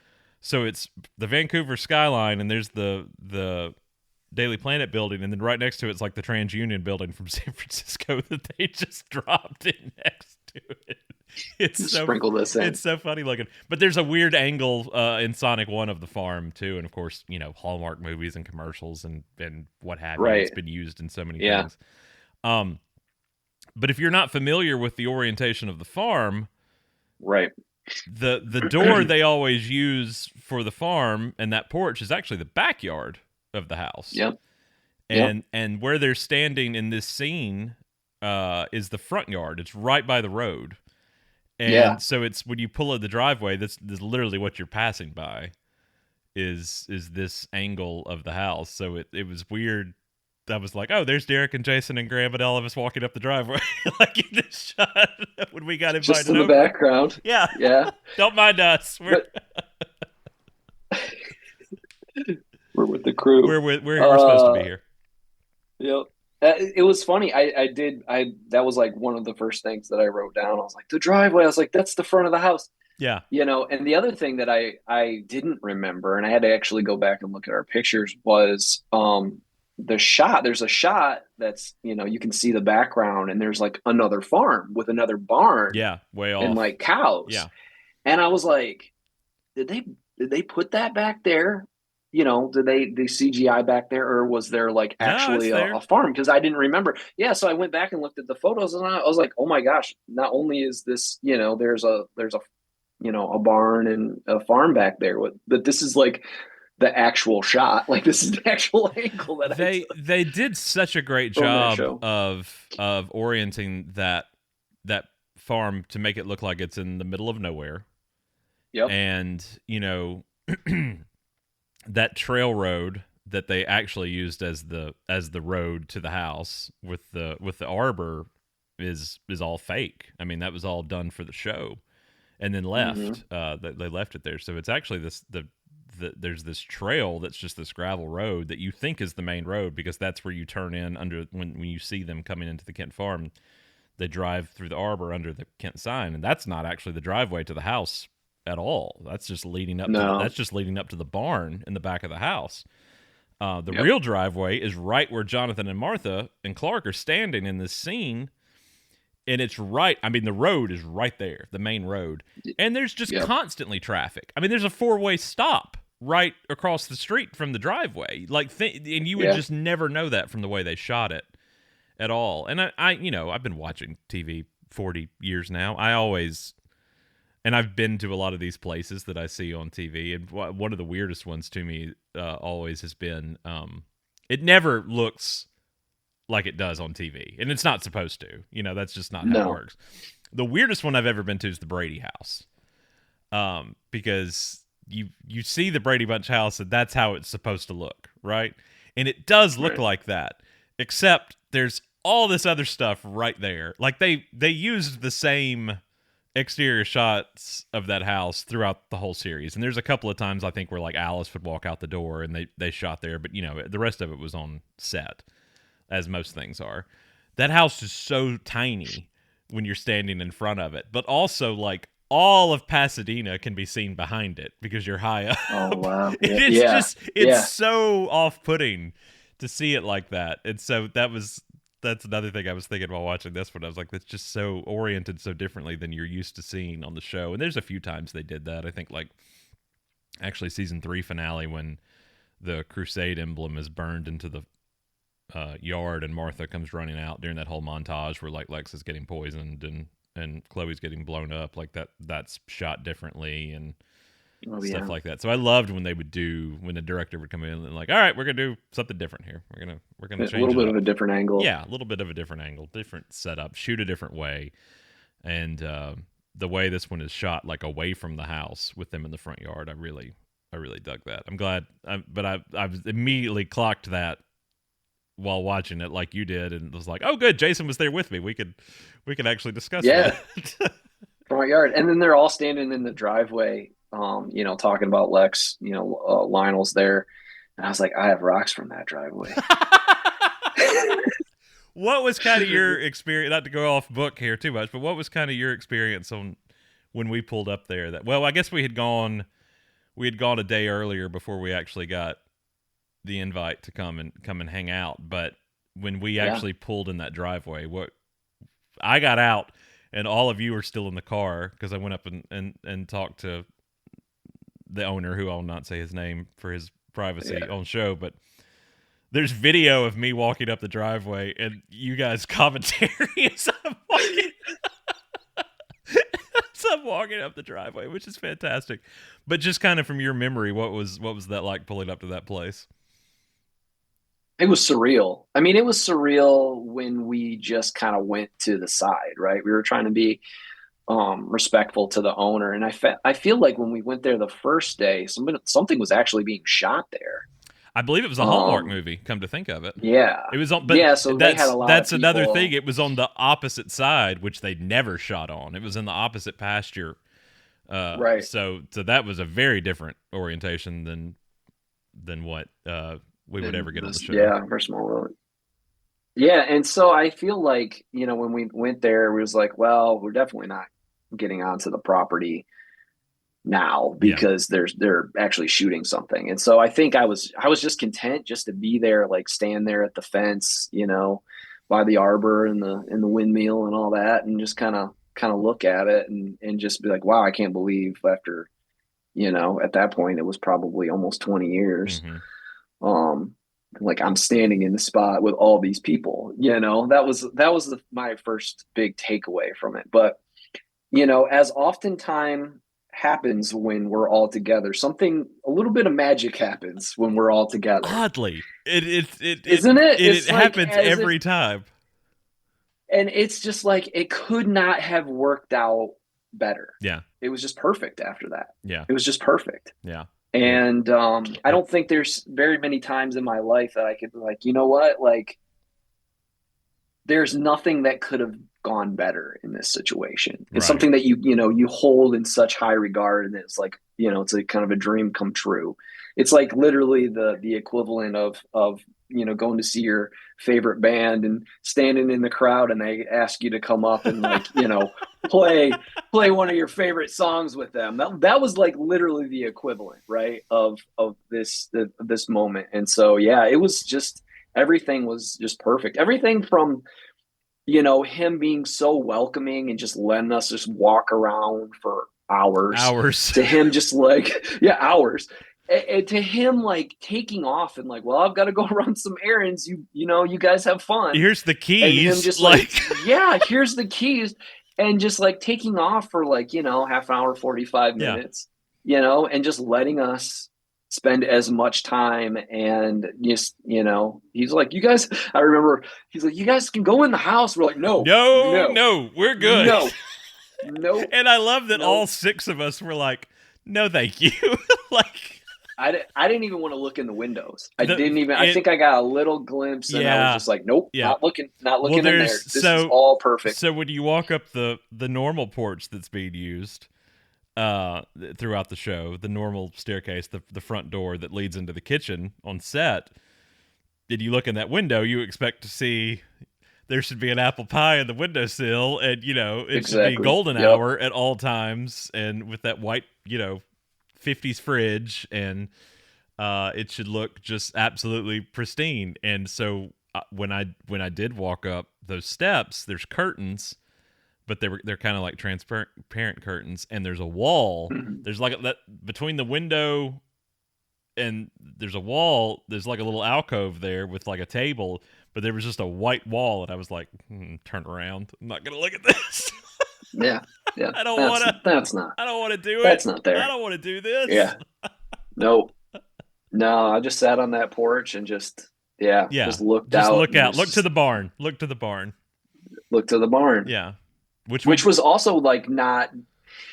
So it's the Vancouver skyline, and there's the Daily Planet building, and then right next to it's like the TransUnion building from San Francisco that they just dropped in next to it. It's so sprinkle this in. It's so funny looking. But there's a weird angle in Sonic 1 of the farm too, and of course, Hallmark movies and commercials and what have you. It's been used in so many things. But if you're not familiar with the orientation of the farm, right. The door they always use for the farm and that porch is actually the backyard of the house. Yep. And where they're standing in this scene is the front yard. It's right by the road. And so it's when you pull in the driveway, that's literally what you're passing by is this angle of the house. So it was weird. I was like, oh, there's Derek and Jason and Graham and all of us walking up the driveway, like in this shot when we got invited. Just in the background. Yeah. Don't mind us. We're with the crew. We're supposed to be here. Yep. It was funny. That was like one of the first things that I wrote down. I was like, the driveway. I was like, that's the front of the house. Yeah. And the other thing that I didn't remember, and I had to actually go back and look at our pictures, was the shot. There's a shot that's, you can see the background, and there's like another farm with another barn. Yeah, way off. And like cows. Yeah. And I was like, did they put that back there? Did they CGI back there, or was there like actually a farm? Because I didn't remember. Yeah, so I went back and looked at the photos, and I was like, oh my gosh! Not only is this, there's a a barn and a farm back there, but this is like the actual shot. Like this is the actual angle that they did such a great job of orienting that farm to make it look like it's in the middle of nowhere. Yep. And that trail road that they actually used as the road to the house with the arbor is all fake. I mean, that was all done for the show, and then left. They left it there, so it's actually there's this trail that's just this gravel road that you think is the main road, because that's where you turn in under when you see them coming into the Kent farm. They drive through the arbor under the Kent sign, and that's not actually the driveway to the house at all. That's just leading up. That's just leading up to the barn in the back of the house. The real driveway is right where Jonathan and Martha and Clark are standing in this scene, and it's right. I mean, the road is right there, the main road, and there's just constantly traffic. I mean, there's a 4-way stop right across the street from the driveway, and you would just never know that from the way they shot it at all. And I've been watching TV 40 years now. And I've been to a lot of these places that I see on TV, and one of the weirdest ones to me always has been, it never looks like it does on TV, and it's not supposed to. That's just not how it works. The weirdest one I've ever been to is the Brady house, because you see the Brady Bunch house, and that's how it's supposed to look, right? And it does look like that, except there's all this other stuff right there. Like they used the same exterior shots of that house throughout the whole series, and there's a couple of times I think where like Alice would walk out the door and they shot there, but the rest of it was on set, as most things are. That house is so tiny when you're standing in front of it, but also like all of Pasadena can be seen behind it because you're high up. Oh wow. It's so off-putting to see it like that. And so that's another thing I was thinking while watching this one. I was like, that's just so oriented so differently than you're used to seeing on the show. And there's a few times they did that. I think like actually season 3 finale, when the Crusade emblem is burned into the yard and Martha comes running out during that whole montage where like Lex is getting poisoned and Chloe's getting blown up. Like that's shot differently and stuff like that. So I loved when the director would come in and like, all right, we're gonna do something different here. We're gonna change a little bit of a different angle. Yeah, a little bit of a different angle, different setup, shoot a different way, and the way this one is shot, like away from the house with them in the front yard, I really dug that. I'm glad, but I immediately clocked that while watching it, like you did, and was like, oh, good, Jason was there with me. We could actually discuss that. Front yard, and then they're all standing in the driveway, talking about Lex. Lionel's there, and I was like, I have rocks from that driveway. What was kind of your experience? Not to go off book here too much, but what was kind of your experience on when we pulled up there? I guess we had gone a day earlier before we actually got the invite to come and hang out. But when we actually pulled in that driveway, I got out and all of you were still in the car because I went up and talked to the owner, who I'll not say his name for his privacy on show, but there's video of me walking up the driveway and you guys commentary as I'm walking up the driveway, which is fantastic. But just kind of from your memory, what was that like pulling up to that place? It was surreal. I mean, it was surreal when we just kind of went to the side, right? We were trying to be respectful to the owner. And I feel like when we went there the first day, something was actually being shot there. I believe it was a Hallmark movie, come to think of it. Yeah. It was on, but so they had a lot that's of people. another thing. It was on the opposite side, which they never shot on. It was in the opposite pasture. Right. So that was a very different orientation than what we would ever get on the show. Yeah, for Smallville. Yeah, and so I feel like, when we went there, we was like, well, we're definitely not getting onto the property now because they're actually shooting something. And so I think I was just content just to be there, like stand there at the fence, by the arbor and the windmill and all that, and just kind of look at it and just be like, wow, I can't believe after, at that point it was probably almost 20 years. Mm-hmm. Like I'm standing in the spot with all these people, that was my first big takeaway from it. But, as oftentimes happens when we're all together, a little bit of magic happens when we're all together. Oddly, isn't it? It happens every time. And it's just like, it could not have worked out better. Yeah. It was just perfect after that. Yeah. It was just perfect. Yeah. And I don't think there's very many times in my life that I could be like, you know what? Like, there's nothing that could have gone better in this situation. It's something that you hold in such high regard, and it's like, it's a kind of a dream come true. It's like literally the equivalent of going to see your favorite band and standing in the crowd and they ask you to come up and like, play one of your favorite songs with them. That was like literally the equivalent, right, of this moment. And so, it was just, everything was just perfect. Everything from, him being so welcoming and just letting us just walk around for hours to him just like, hours. And to him, like, taking off and like, well, I've got to go run some errands. You guys have fun. Here's the keys. And him just like, here's the keys. And just like taking off for like, half an hour, 45 minutes, and just letting us spend as much time. And just, he's like, you guys, I remember he's like, you guys can go in the house. We're like, no, we're good. No. And I love that all six of us were like, no, thank you. Like, I didn't even want to look in the windows. I think I got a little glimpse and I was just like, nope, not looking in there. This is all perfect. So when you walk up the normal porch that's being used throughout the show, the normal staircase, the front door that leads into the kitchen on set, did you look in that window, you expect to see there should be an apple pie in the windowsill and, it should be golden hour at all times and with that white, 50s fridge, and it should look just absolutely pristine. And so when I did walk up those steps, there's curtains, but they're kind of like transparent curtains, and there's a wall. Mm-hmm. There's like that between the window and there's a wall. There's like a little alcove there with like a table, but there was just a white wall, and I was like, turn around. I'm not gonna look at this. Yeah. I don't want to. That's not. I don't want to do it. That's not there. I don't want to do this. Yeah. No. I just sat on that porch and just just looked just out. Look out. Look to the barn. Look to the barn. Look to the barn. Yeah. which was also like not,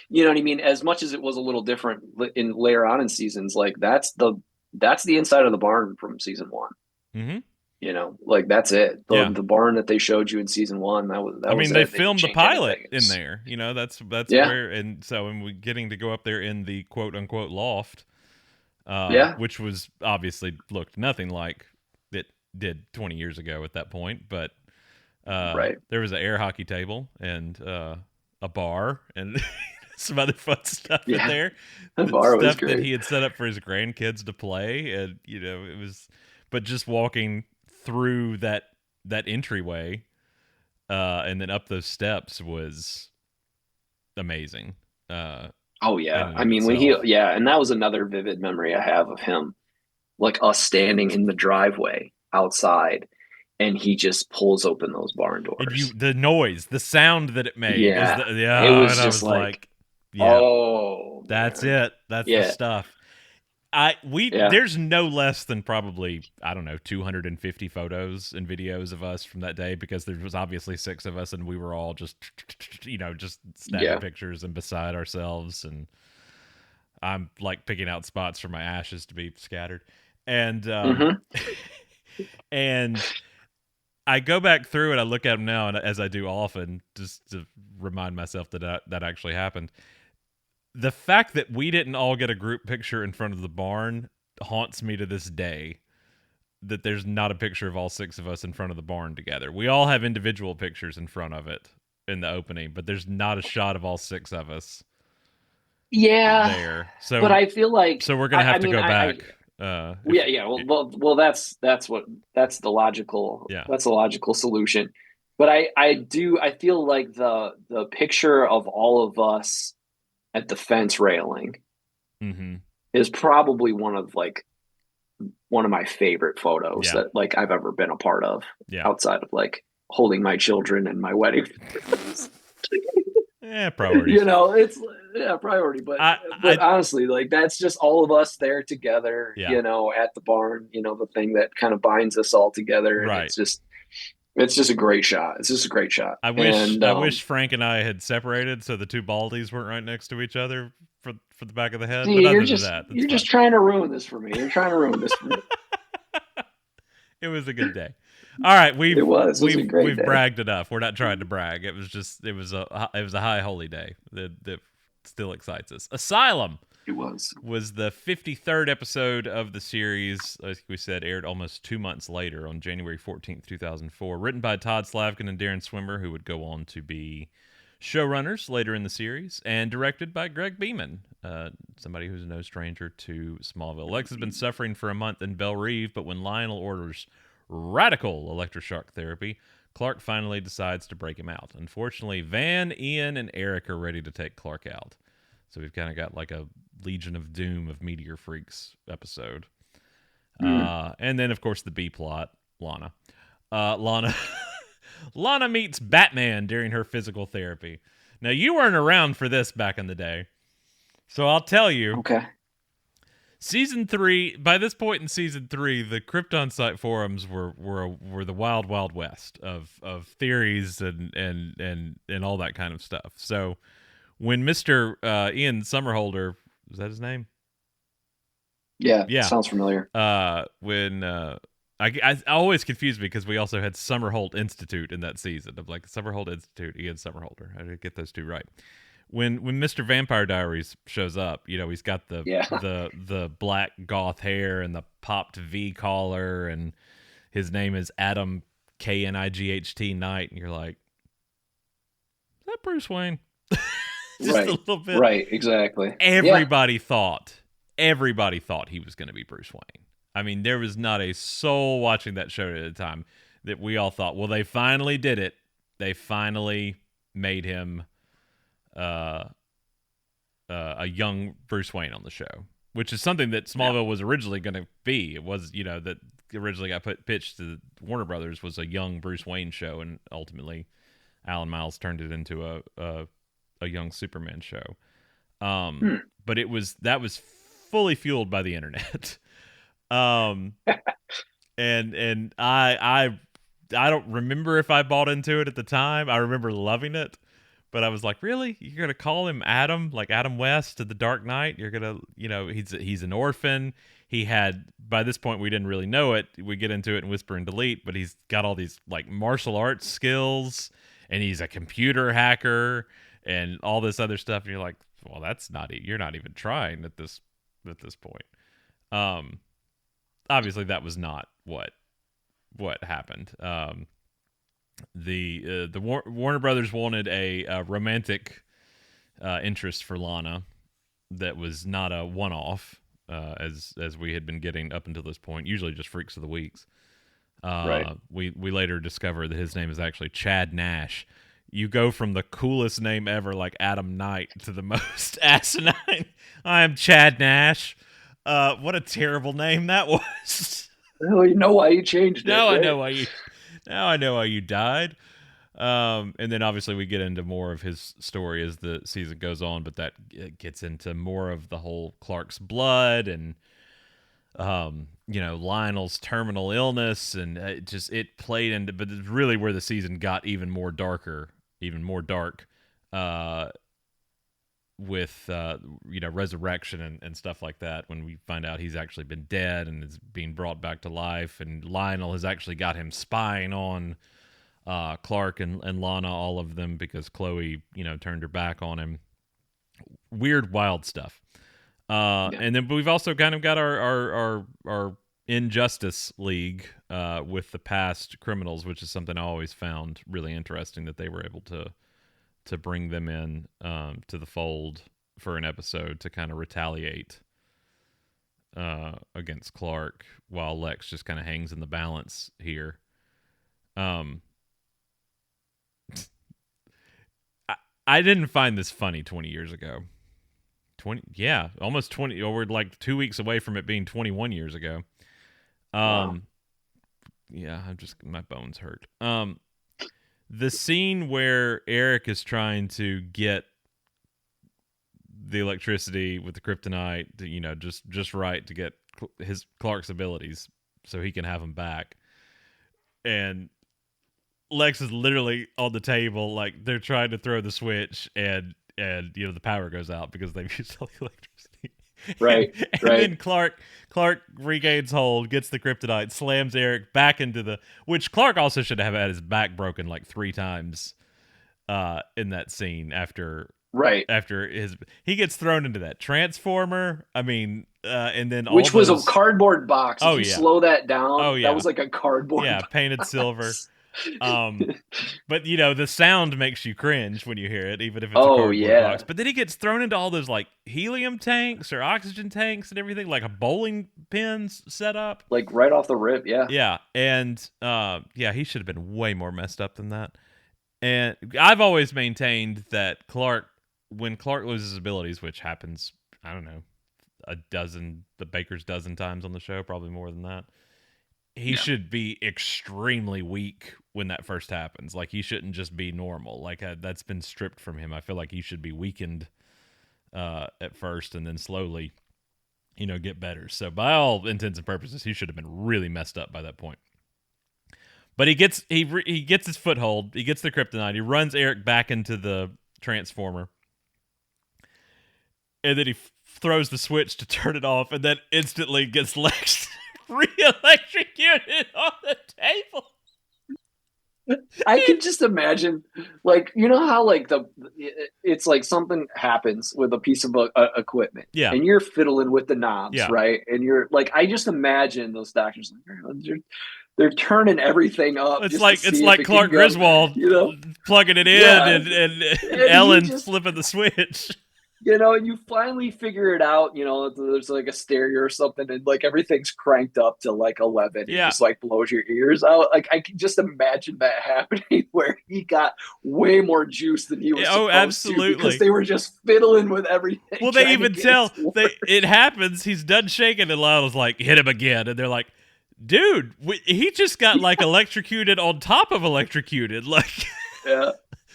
you know what I mean? As much as it was a little different in later on in seasons, like that's the inside of the barn from season 1. Mm-hmm. You know, like that's it. The barn that they showed you in season 1, that was. They filmed the pilot in there. You know, that's where, and so we getting to go up there in the quote unquote loft, which was obviously looked nothing like it did 20 years ago at that point, but there was an air hockey table and a bar and some other fun stuff in there. The bar was stuff great. that he had set up for his grandkids to play, and you know, it was. But just walking through that entryway and then up those steps was amazing. Oh yeah, I mean when and that was another vivid memory I have of him, like us standing in the driveway outside, and he just pulls open those barn doors. The noise, the sound that it made, it was just like, oh, that's man. it. That's the stuff. There's no less than probably, I don't know, 250 photos and videos of us from that day, because there was obviously 6 of us and we were all just, you know, just snapping pictures and beside ourselves. And I'm like picking out spots for my ashes to be scattered. And, and I go back through and I look at them now, and as I do often, just to remind myself that actually happened. The fact that we didn't all get a group picture in front of the barn haunts me to this day, that there's not a picture of all 6 of us in front of the barn together. We all have individual pictures in front of it in the opening, but there's not a shot of all 6 of us there. So, but I feel like... So we're going to have to go back. Well, that's the logical... Yeah. That's a logical solution. But I feel like the picture of all of us at the fence railing is probably one of my favorite photos that like I've ever been a part of, outside of like holding my children and my wedding. Priority. You know, it's priority. But honestly, like that's just all of us there together, you know, at the barn, you know, the thing that kind of binds us all together. And it's just a great shot. It's just a great shot. I wish Frank and I had separated so the 2 baldies weren't right next to each other for the back of the head. See, but you're just trying to ruin this for me. You're trying to ruin this for me. It was a good day. All right, we've day. bragged enough. We're not trying to brag. It was a high holy day that still excites us. Asylum. It was the 53rd episode of the series. Like we said, aired almost 2 months later on January 14th, 2004. Written by Todd Slavkin and Darren Swimmer, who would go on to be showrunners later in the series, and directed by Greg Beeman, somebody who's no stranger to Smallville. Lex has been suffering for a month in Belle Reve, but when Lionel orders radical electroshock therapy, Clark finally decides to break him out. Unfortunately, Van, Ian, and Eric are ready to take Clark out. So we've kind of got like a Legion of Doom of Meteor Freaks episode. And then, of course, the B-plot, Lana. Lana meets Batman during her physical therapy. Now, you weren't around for this back in the day, so I'll tell you. Okay. Season 3, by this point in Season 3, the Krypton site forums were the wild, wild west of theories and all that kind of stuff. So when Mr. Ian Somerhalder, was that his name? Yeah. Sounds familiar. When I always confuse me because we also had Summerholt Institute in that season. Of like Summerholt Institute, Ian Somerhalder. I did get those two right. When Mr. Vampire Diaries shows up, you know, he's got the black goth hair and the popped V collar, and his name is Adam Knight Knight, and you're like, is that Bruce Wayne? Just a little bit. Right, exactly. Everybody thought he was going to be Bruce Wayne. I mean, there was not a soul watching that show at the time that we all thought, well, they finally did it. They finally made him a young Bruce Wayne on the show, which is something that Smallville was originally going to be. It was, you know, that originally got pitched to Warner Brothers was a young Bruce Wayne show, and ultimately Alan Miles turned it into a young Superman show. But that was fully fueled by the internet. And I don't remember if I bought into it at the time. I remember loving it, But I was like, really? You're gonna call him Adam, like Adam West of the Dark Knight? You're gonna, he's an orphan. He had, by this point, we didn't really know it. We get into it in Whisper and Delete, but he's got all these like martial arts skills, and he's a computer hacker, and all this other stuff. And you're like, well, you're not even trying at this point. Obviously, that was not what happened. The Warner Brothers wanted a romantic interest for Lana that was not a one-off, as we had been getting up until this point. Usually just Freaks of the Weeks. Right. We later discovered that his name is actually Chad Nash. You go from the coolest name ever, like Adam Knight, to the most asinine. I am Chad Nash. What a terrible name that was. Well, you know why you changed it. Now right? I know why you died. And then obviously we get into more of his story as the season goes on, but that gets into more of the whole Clark's blood and Lionel's terminal illness, and it played into, but it's really where the season got even more dark, with resurrection and stuff like that, when we find out he's actually been dead and is being brought back to life, and Lionel has actually got him spying on Clark and Lana, all of them, because Chloe turned her back on him. Weird, wild stuff. And then we've also kind of got our Injustice League with the past criminals, which is something I always found really interesting, that they were able to bring them in to the fold for an episode to kind of retaliate against Clark, while Lex just kind of hangs in the balance here. I didn't find this funny 20 years ago. Almost 20, or we're like 2 weeks away from it being 21 years ago. Wow. Yeah, my bones hurt. The scene where Eric is trying to get the electricity with the kryptonite, just right to get Clark's abilities so he can have them back. And Lex is literally on the table, like they're trying to throw the switch, and the power goes out because they've used all the electricity. Right. And then Clark regains hold, gets the kryptonite, slams Eric back into which Clark also should have had his back broken like 3 times in that scene after he gets thrown into that transformer. I mean, and then which was a cardboard box. If you slow that down, that was like a cardboard box. Painted silver. But the sound makes you cringe when you hear it, even if it's a cardboard box. But then he gets thrown into all those like helium tanks or oxygen tanks and everything, like a bowling pins set up, like right off the rip. And he should have been way more messed up than that. And I've always maintained that when Clark loses his abilities, which happens, I don't know, the baker's dozen times on the show, probably more than that, he should be extremely weak when that first happens. Like, he shouldn't just be normal. Like, that's been stripped from him. I feel like he should be weakened at first and then slowly, get better. So by all intents and purposes, he should have been really messed up by that point. But he gets his foothold. He gets the kryptonite. He runs Eric back into the transformer. And then he throws the switch to turn it off, and then instantly gets Lex re-electrocuted on the table. I can just imagine, like, how like it's like something happens with a piece of equipment, and you're fiddling with the knobs, right? And you're like, I just imagine those doctors like, they're turning everything up. It's like Clark Griswold, plugging it in, and Ellen flipping the switch. And you finally figure it out, there's like a stereo or something, and like everything's cranked up to like 11. Yeah. It just like blows your ears out. Like, I can just imagine that happening, where he got way more juice than he was supposed absolutely. to, because they were just fiddling with everything. Well, they even tell it happens. He's done shaking, and Lionel's like, hit him again. And they're like, dude, he just got like electrocuted on top of electrocuted. Like, yeah.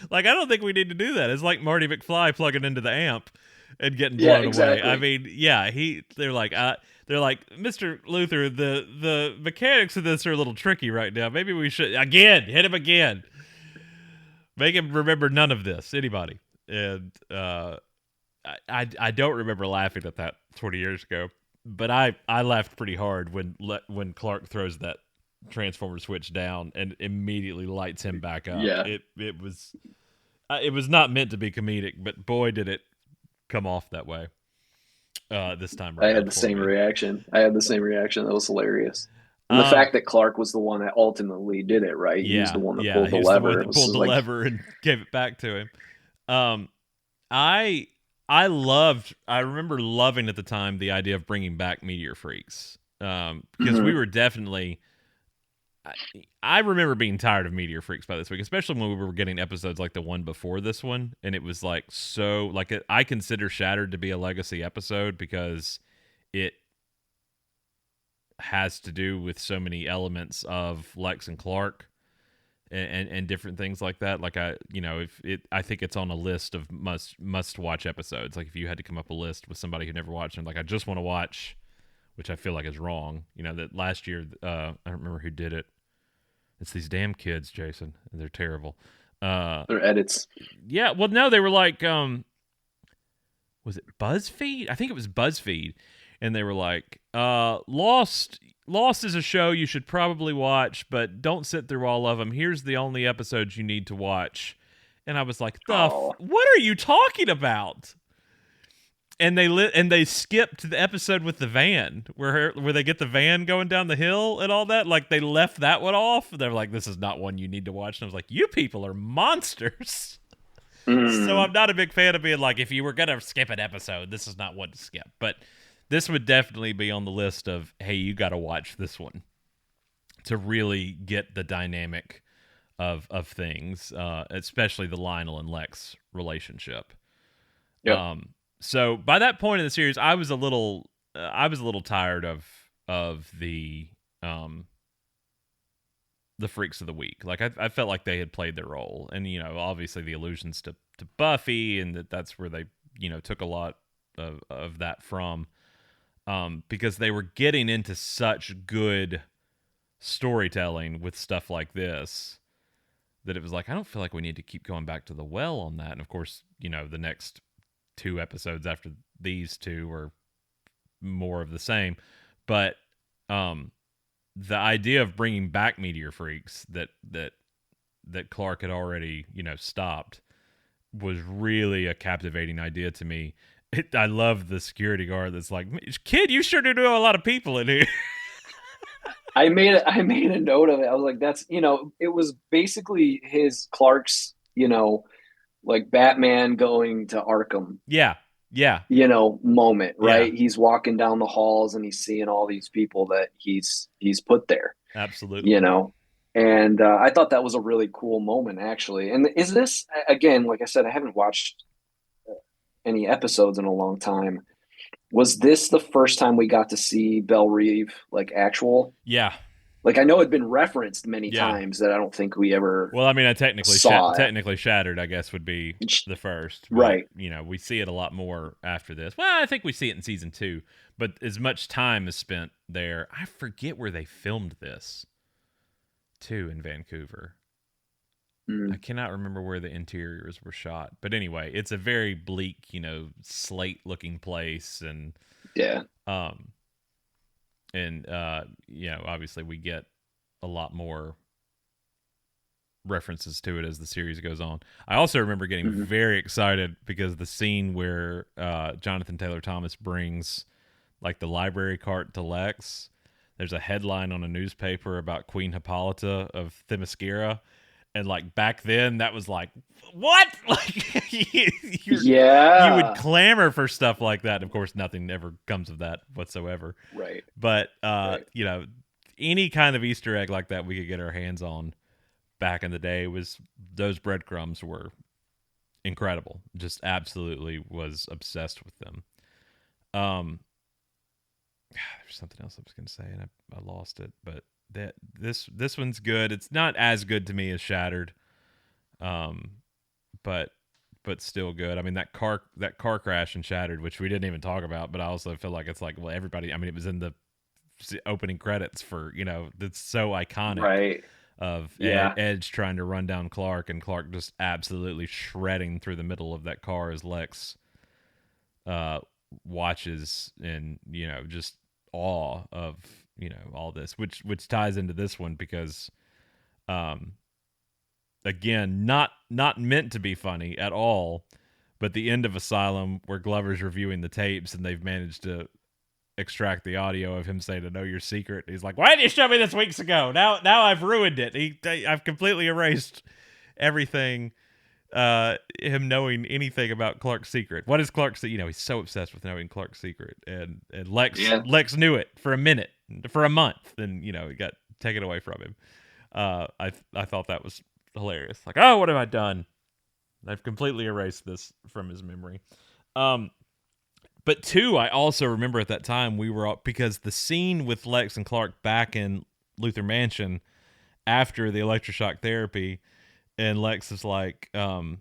Like, I don't think we need to do that. It's like Marty McFly plugging into the amp and getting blown away. I mean, they're like, Mr. Luther, the mechanics of this are a little tricky right now. Maybe we should hit him again. Make him remember none of this. Anybody. And I don't remember laughing at that 20 years ago, but I laughed pretty hard when Clark throws that Transformer switch down and immediately lights him back up. Yeah. It was not meant to be comedic, but boy did it come off that way. This time around. I had the same reaction. That was hilarious. And the fact that Clark was the one that ultimately did it, right? He was the one that pulled the lever. Pulled the lever and gave it back to him. I remember loving at the time the idea of bringing back Meteor Freaks. Because we were definitely, I remember being tired of Meteor Freaks by this week, especially when we were getting episodes like the one before this one, and it was like I consider Shattered to be a legacy episode because it has to do with so many elements of Lex and Clark and different things like that. Like I think it's on a list of must watch episodes. Like if you had to come up a list with somebody who never watched them, like I just want to watch, which I feel like is wrong. That last year, I don't remember who did it. It's these damn kids, Jason, and they're terrible. They're edits. Yeah, well, no, they were like, was it BuzzFeed? I think it was BuzzFeed, and they were like, Lost is a show you should probably watch, but don't sit through all of them. Here's the only episodes you need to watch. And I was like, what are you talking about? And they skipped the episode with the van where they get the van going down the hill and all that. Like they left that one off. They're like, this is not one you need to watch. And I was like, you people are monsters. So I'm not a big fan of being like, if you were going to skip an episode, this is not one to skip. But this would definitely be on the list of, hey, you got to watch this one to really get the dynamic of things, especially the Lionel and Lex relationship. Yep. So by that point in the series, I was a little tired of the freaks of the week. Like I felt like they had played their role, and obviously the allusions to Buffy, and that's where they took a lot of that from, because they were getting into such good storytelling with stuff like this that it was like, I don't feel like we need to keep going back to the well on that. And of course, the next 2 episodes after these 2 were more of the same, but the idea of bringing back Meteor Freaks that Clark had already stopped was really a captivating idea to me. I love the security guard that's like, kid, you sure do know a lot of people in here. I made a note of it. I was like, that's it was basically Clark's like Batman going to Arkham. Yeah. Moment, right? Yeah. He's walking down the halls and he's seeing all these people that he's put there. Absolutely. And I thought that was a really cool moment, actually. And is this, again, like I said, I haven't watched any episodes in a long time. Was this the first time we got to see Belle Reve, like actual? Yeah. Like I know it'd been referenced many times that I don't think we ever. Well, I mean, I technically Shattered, I guess, would be the first, but, right? We see it a lot more after this. Well, I think we see it in season 2, but as much time is spent there. I forget where they filmed this, too, in Vancouver. I cannot remember where the interiors were shot, but anyway, it's a very bleak, slate-looking place, and obviously we get a lot more references to it as the series goes on. I also remember getting very excited because the scene where Jonathan Taylor Thomas brings like the library cart to Lex, there's a headline on a newspaper about Queen Hippolyta of Themyscira. And like back then, that was like, what? Like, you would clamor for stuff like that. Of course, nothing ever comes of that whatsoever. Right. But any kind of Easter egg like that we could get our hands on back in the day those breadcrumbs were incredible. Just absolutely was obsessed with them. There's something else I was going to say, and I lost it, but. This one's good. It's not as good to me as Shattered, but still good. I mean that car crash in Shattered, which we didn't even talk about, but I also feel like it's like, well, everybody. I mean, it was in the opening credits for it's so iconic, right? of Yeah. Edge trying to run down Clark, and Clark just absolutely shredding through the middle of that car as Lex watches in, just awe of, all this, which ties into this one because, again, not meant to be funny at all, but the end of Asylum where Glover's reviewing the tapes and they've managed to extract the audio of him saying to know your secret. He's like, why didn't you show me this weeks ago? Now I've ruined it. I've completely erased everything, him knowing anything about Clark's secret. What is Clark's secret? He's so obsessed with knowing Clark's secret, and Lex knew it for a month, and he got taken away from him. I thought that was hilarious. Like, oh, what have I done? I've completely erased this from his memory. But two, I also remember at that time we were all, because the scene with Lex and Clark back in Luthor Mansion after the electroshock therapy, and Lex is like, I'm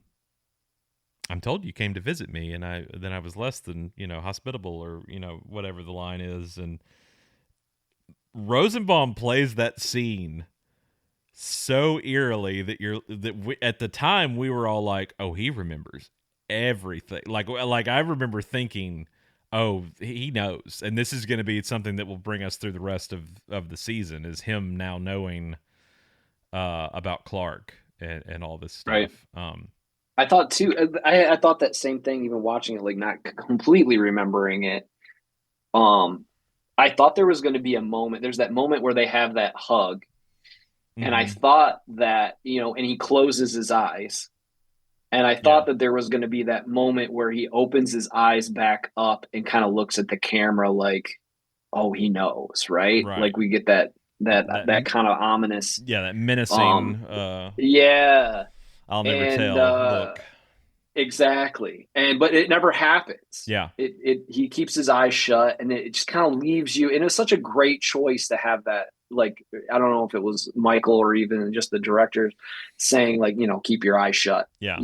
told you came to visit me, and I was less than, hospitable, or, whatever the line is. And Rosenbaum plays that scene so eerily that at the time we were all like, oh, he remembers everything. Like I remember thinking, oh, he knows, and this is going to be something that will bring us through the rest of the season, is him now knowing about Clark and all this stuff. Right. I thought too. I thought that same thing. Even watching it, like not completely remembering it. I thought there was going to be a moment. There's that moment where they have that hug, and I thought that and he closes his eyes. And I thought that there was going to be that moment where he opens his eyes back up and kind of looks at the camera like, oh, he knows, right? Like we get that kind of ominous. Yeah, that menacing. Yeah. I'll never tell. Look. Exactly. But it never happens. Yeah. He keeps his eyes shut, and it just kind of leaves you. And it's such a great choice to have that. Like, I don't know if it was Michael or even just the director saying, like, keep your eyes shut. Yeah.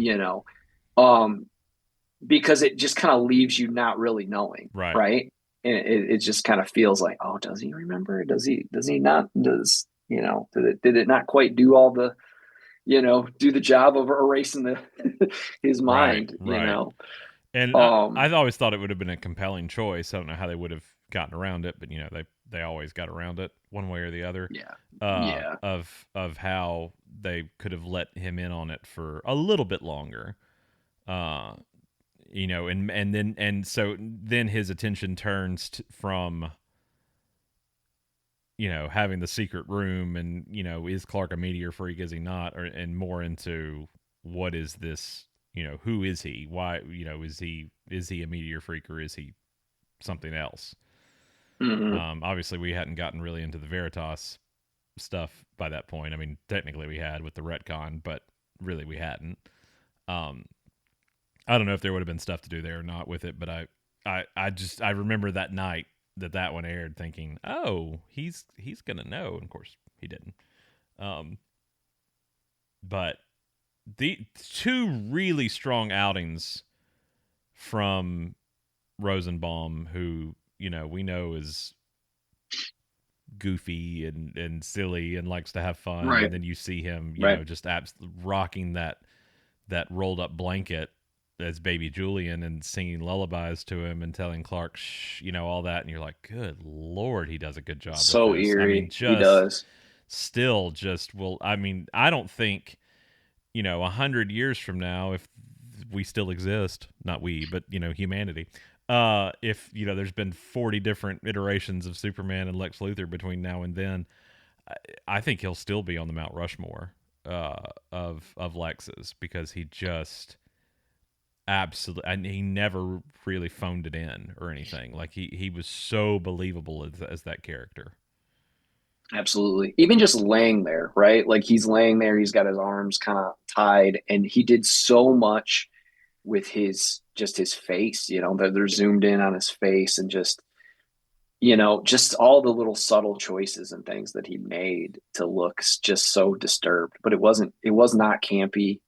Because it just kind of leaves you not really knowing. Right. And it just kind of feels like, oh, does he remember? Does he not? Did it not quite do all the, do the job of erasing his mind, And I always thought it would have been a compelling choice. I don't know how they would have gotten around it, but they always got around it one way or the other. Of how they could have let him in on it for a little bit longer. And so then his attention turns from having the secret room and, is Clark a meteor freak? Is he not? And more into what is this, who is he? Why, is he a meteor freak, or is he something else? Mm-hmm. Obviously we hadn't gotten really into the Veritas stuff by that point. I mean, technically we had with the retcon, but really we hadn't. I don't know if there would have been stuff to do there or not with it, but I remember that night that one aired thinking, oh, he's going to know. And of course he didn't. But the two really strong outings from Rosenbaum, who, we know is goofy and silly and likes to have fun. Right. And then you see him, just rocking that rolled up blanket as baby Julian and singing lullabies to him and telling Clark, shh, all that. And you're like, good Lord, he does a good job. So with this. eerie. I mean, he does. Still just I don't think, 100 years from now, if we still exist, not we, but, humanity, if, there's been 40 different iterations of Superman and Lex Luthor between now and then, I think he'll still be on the Mount Rushmore of Lex's, because he just absolutely, and he never really phoned it in or anything. Like he was so believable as that character. Absolutely. Even just laying there, right? Like he's laying there, he's got his arms kind of tied, and he did so much with his face, they're zoomed in on his face, and just all the little subtle choices and things that he made to look just so disturbed. But it was not campy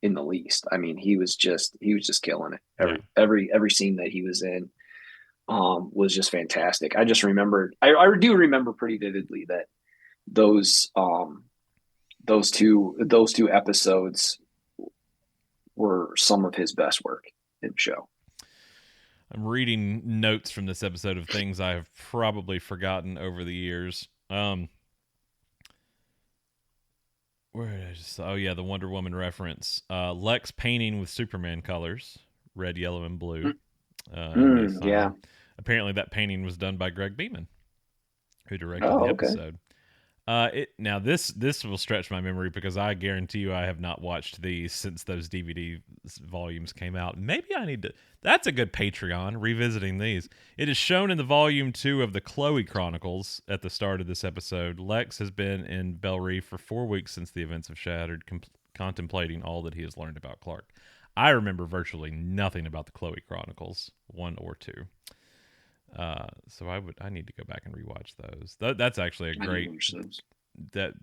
in the least. I mean, he was just killing it. Every scene that he was in was just fantastic. I just remembered, I do remember pretty vividly that those those two episodes were some of his best work in the show. I'm reading notes from this episode of things I have probably forgotten over the years. Where did I just? Oh yeah, the Wonder Woman reference. Lex painting with Superman colors, red, yellow, and blue. Yeah. Apparently, that painting was done by Greg Beeman, who directed the Okay. episode. Now this will stretch my memory because I guarantee you I have not watched these since those DVD volumes came out. Maybe I need to. That's a good Patreon, revisiting these. It is shown in the volume 2 of the Chloe Chronicles at the start of this episode. Lex has been in Belle Reve for 4 weeks since the events have shattered, contemplating all that he has learned about Clark. I remember virtually nothing about the Chloe Chronicles 1 or 2. So I need to go back and rewatch those. That's actually a great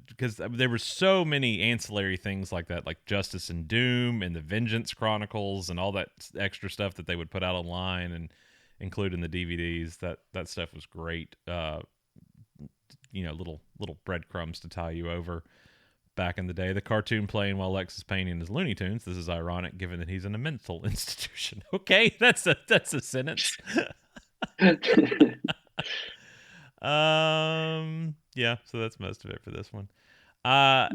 because there were so many ancillary things like that, like Justice and Doom and the Vengeance Chronicles and all that extra stuff that they would put out online and include in the DVDs. That stuff was great. Little breadcrumbs to tie you over. Back in the day, the cartoon playing while Lex is painting his Looney Tunes. This is ironic, given that he's in a mental institution. Okay, that's a sentence. Yeah, so that's most of it for this one. Was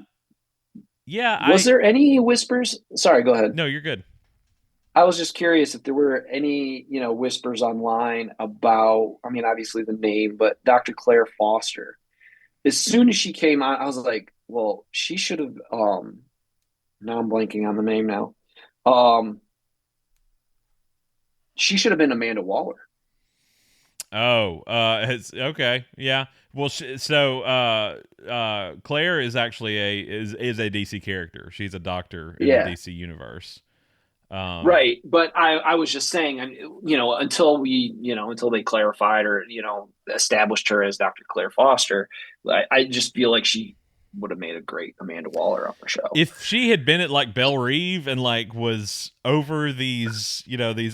there any whispers? Sorry, go ahead. No, you're good. I was just curious if there were any, whispers online about, I mean, obviously the name, but Dr. Claire Foster. As soon as she came on, I was like, well, she should have, now I'm blanking on the name now. She should have been Amanda Waller. Oh, okay, yeah. Well, Claire is actually a DC character. She's a doctor in the DC universe. Right, but I was just saying, until they clarified or established her as Dr. Claire Foster, I just feel like she would have made a great Amanda Waller on the show. If she had been at like Belle Reve and like was over these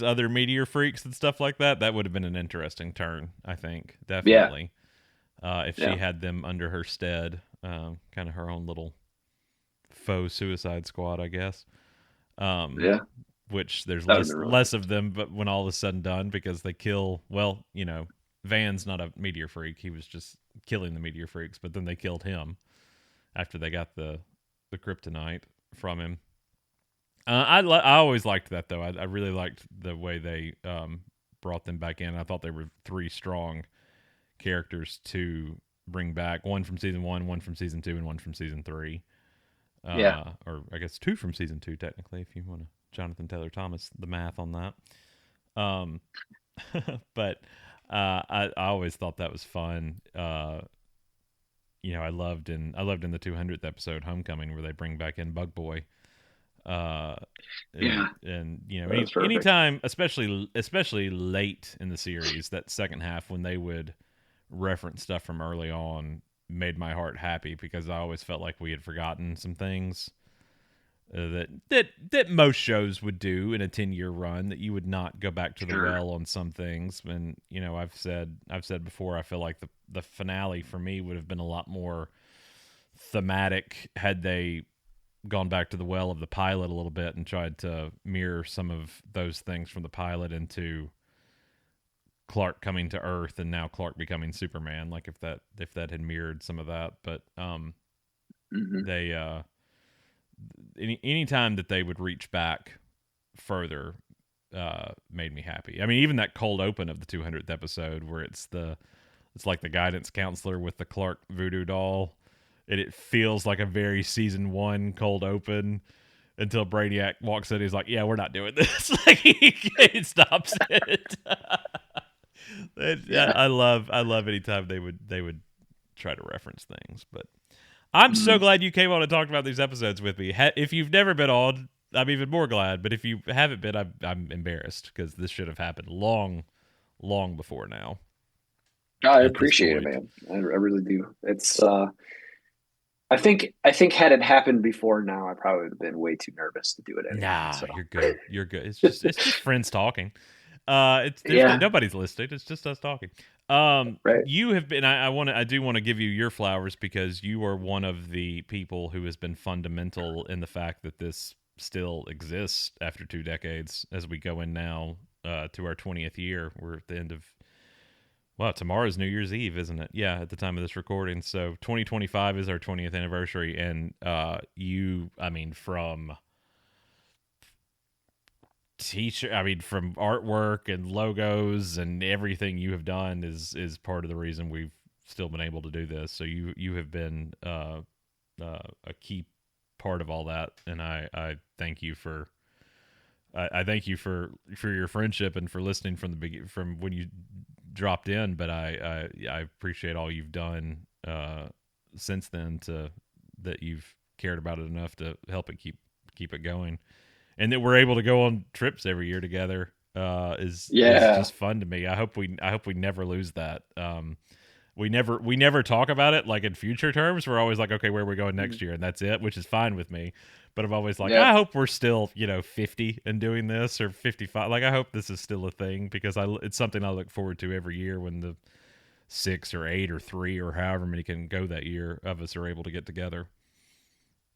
other meteor freaks and stuff like that, that would have been an interesting turn, I think. Definitely. Yeah. If she had them under her stead, kind of her own little faux Suicide Squad, I guess. Which there's less of them, but when all is said and done, because they kill, Van's not a meteor freak. He was just killing the meteor freaks, but then they killed him after they got the kryptonite from him. I always liked that, though. I really liked the way they brought them back in. I thought they were 3 strong characters to bring back. 1 from season 1, 1 from season 2, and 1 from season 3. Or I guess 2 from season 2, technically, if you want to Jonathan Taylor Thomas the math on that. But I always thought that was fun. I loved in the 200th episode, Homecoming, where they bring back in Bug Boy. Anytime, especially late in the series, that second half when they would reference stuff from early on made my heart happy, because I always felt like we had forgotten some things that most shows would do in a 10-year run, that you would not go back to the well on some things. And I've said before, I feel like the finale for me would have been a lot more thematic had they gone back to the well of the pilot a little bit and tried to mirror some of those things from the pilot into Clark coming to Earth and now Clark becoming Superman. Like if that had mirrored some of that, but they anytime that they would reach back further made me happy. I mean, even that cold open of the 200th episode where it's like the guidance counselor with the Clark voodoo doll, and it feels like a very season 1 cold open until Brainiac walks in. He's like, yeah, we're not doing this. Like he stops it. I love anytime they would try to reference things. But I'm so glad you came on and talked about these episodes with me. If you've never been on, I'm even more glad. But if you haven't been, I'm embarrassed, because this should have happened long before now. I appreciate it, man. I really do. It's I think had it happened before now, I probably would have been way too nervous to do it anyway. Nah, so. You're good. It's just friends talking. Nobody's listening. It's just us talking. Right. You have been. I do want to give you your flowers because you are one of the people who has been fundamental in the fact that this still exists after 2 decades. As we go in now to our 20th year, we're at the end of. Well, tomorrow's New Year's Eve, isn't it? Yeah, at the time of this recording. So 2025 is our 20th anniversary, and from from artwork and logos and everything you have done is part of the reason we've still been able to do this. So you have been a key part of all that, and I thank you for. I thank you for your friendship and for listening from when you dropped in. But I appreciate all you've done since then that you've cared about it enough to help it keep it going, and that we're able to go on trips every year together is just fun to me. I hope we never lose that. We never talk about it like in future terms. We're always like, okay, where are we going next year? And that's it, which is fine with me. But I'm always like, I hope we're still, 50 and doing this, or 55. Like, I hope this is still a thing, because it's something I look forward to every year when the 6 or 8 or 3 or however many can go that year of us are able to get together.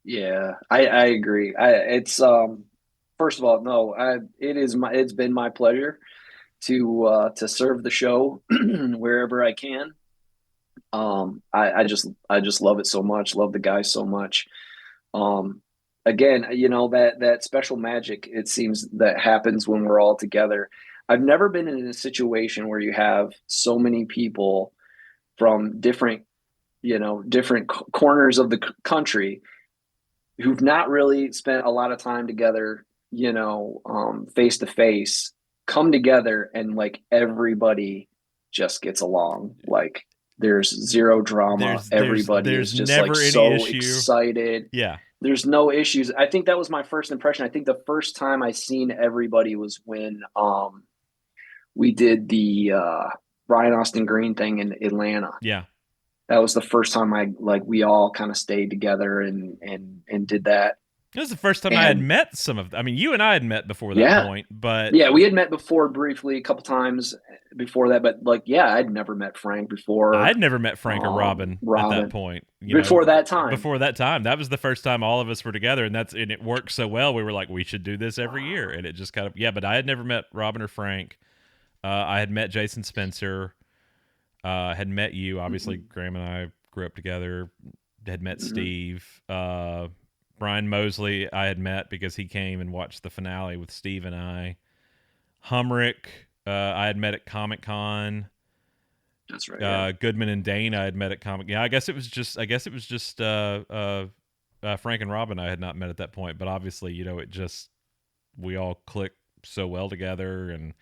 Yeah, I agree. It's first of all, no, it's been my pleasure to serve the show wherever I can. I just love it so much. Love the guys so much. Again, that special magic, it seems, that happens when we're all together. I've never been in a situation where you have so many people from different corners of the country who've not really spent a lot of time together, face to face, come together, and like everybody just gets along. Like, there's zero drama. Everybody is just never like any so issue. Excited. Yeah. There's no issues. I think that was my first impression. I think the first time I seen everybody was when we did the Brian Austin Green thing in Atlanta. Yeah. That was the first time we all kind of stayed together and did that. It was the first time I had met some of them. I mean, you and I had met before that point, but yeah, we had met before briefly a couple times before that. But I'd never met Frank before. I'd never met Frank or Robin at that point. Before that time, that was the first time all of us were together, and it worked so well. We were like, we should do this every year, and it just kind of But I had never met Robin or Frank. I had met Jason Spencer. Had met you. Obviously, Graham and I grew up together. Had met Steve. Brian Mosley I had met because he came and watched the finale with Steve and I. Humrick I had met at Comic Con. That's right. Yeah. Goodman and Dane I had met at Comic. Yeah, I guess it was just Frank and Robin I had not met at that point. But obviously, we all clicked so well together. And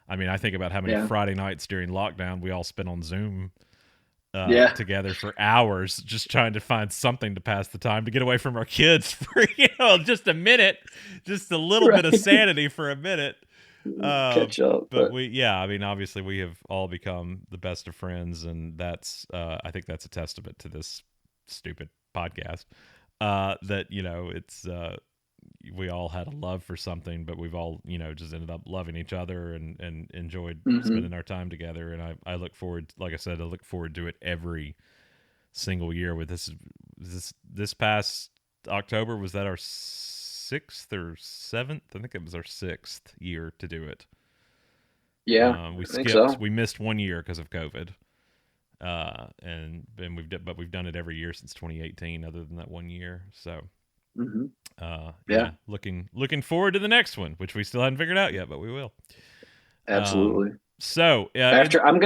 I mean, I think about how many Friday nights during lockdown we all spent on Zoom. Together for hours, just trying to find something to pass the time, to get away from our kids for just a minute, just a little bit of sanity for a minute. Catch up. But obviously we have all become the best of friends, and that's I think that's a testament to this stupid podcast. That it's we all had a love for something, but we've all just ended up loving each other and enjoyed spending our time together. And I look forward, like I said, I look forward to it every single year. With this past October, was that our 6th or 7th? I think it was our 6th year to do it. Yeah, we skipped. So. We missed 1 year because of COVID. And we've done it every year since 2018, other than that 1 year. So. Looking forward to the next one, which we still haven't figured out yet, but we will. Absolutely. So I am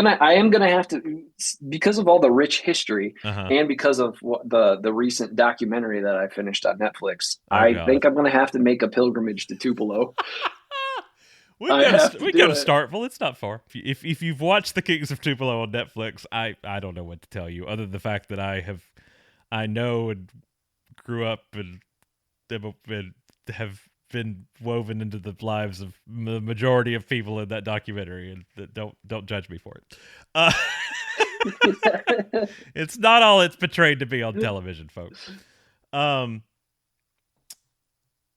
gonna have to, because of all the rich history and because of the recent documentary that I finished on Netflix. Think I'm gonna have to make a pilgrimage to Tupelo. We go to Starkville. It's not far. If you've watched The Kings of Tupelo on Netflix, I don't know what to tell you, other than the fact that I know and grew up and have been woven into the lives of the majority of people in that documentary, and don't judge me for it. It's not all it's portrayed to be on television, folks.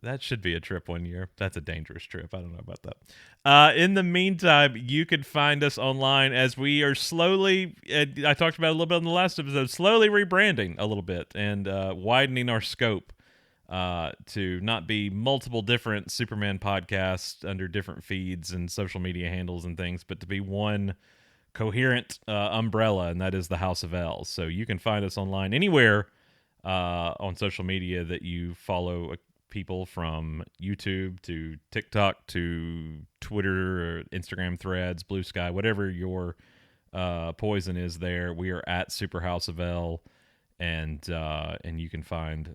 That should be a trip one year. That's a dangerous trip. I don't know about that. In the meantime, you can find us online as we are slowly, I talked about it a little bit in the last episode, slowly rebranding a little bit and widening our scope to not be multiple different Superman podcasts under different feeds and social media handles and things, but to be one coherent umbrella, and that is the House of L. So you can find us online anywhere on social media that you follow people, from YouTube to TikTok to Twitter or Instagram Threads, Blue Sky, whatever your poison is there. We are at Super House of L, and you can find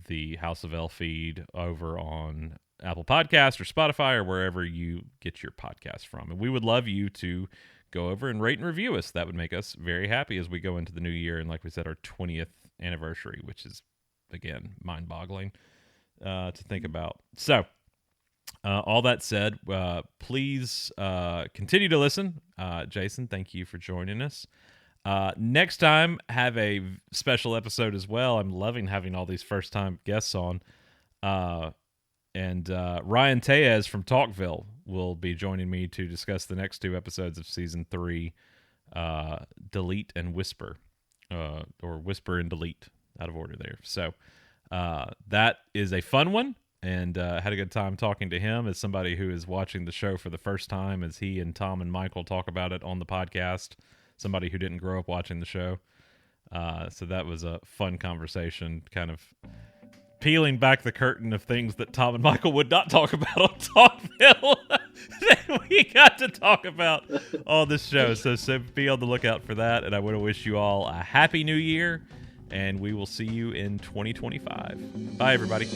the House of L feed over on Apple Podcasts or Spotify or wherever you get your podcast from. And we would love you to go over and rate and review us. That would make us very happy as we go into the new year. And like we said, our 20th anniversary, which is, again, mind-boggling to think about. So, all that said, please continue to listen. Jason, thank you for joining us. Next time, have a special episode as well. I'm loving having all these first-time guests on. And Ryan Tellez from Talkville will be joining me to discuss the next 2 episodes of Season 3, Delete and Whisper, or Whisper and Delete, out of order there. So that is a fun one, and had a good time talking to him as somebody who is watching the show for the first time, as he and Tom and Michael talk about it on the podcast, somebody who didn't grow up watching the show. So that was a fun conversation, kind of peeling back the curtain of things that Tom and Michael would not talk about on Talkville that we got to talk about on this show. So be on the lookout for that, and I want to wish you all a happy new year, and we will see you in 2025. Bye, everybody.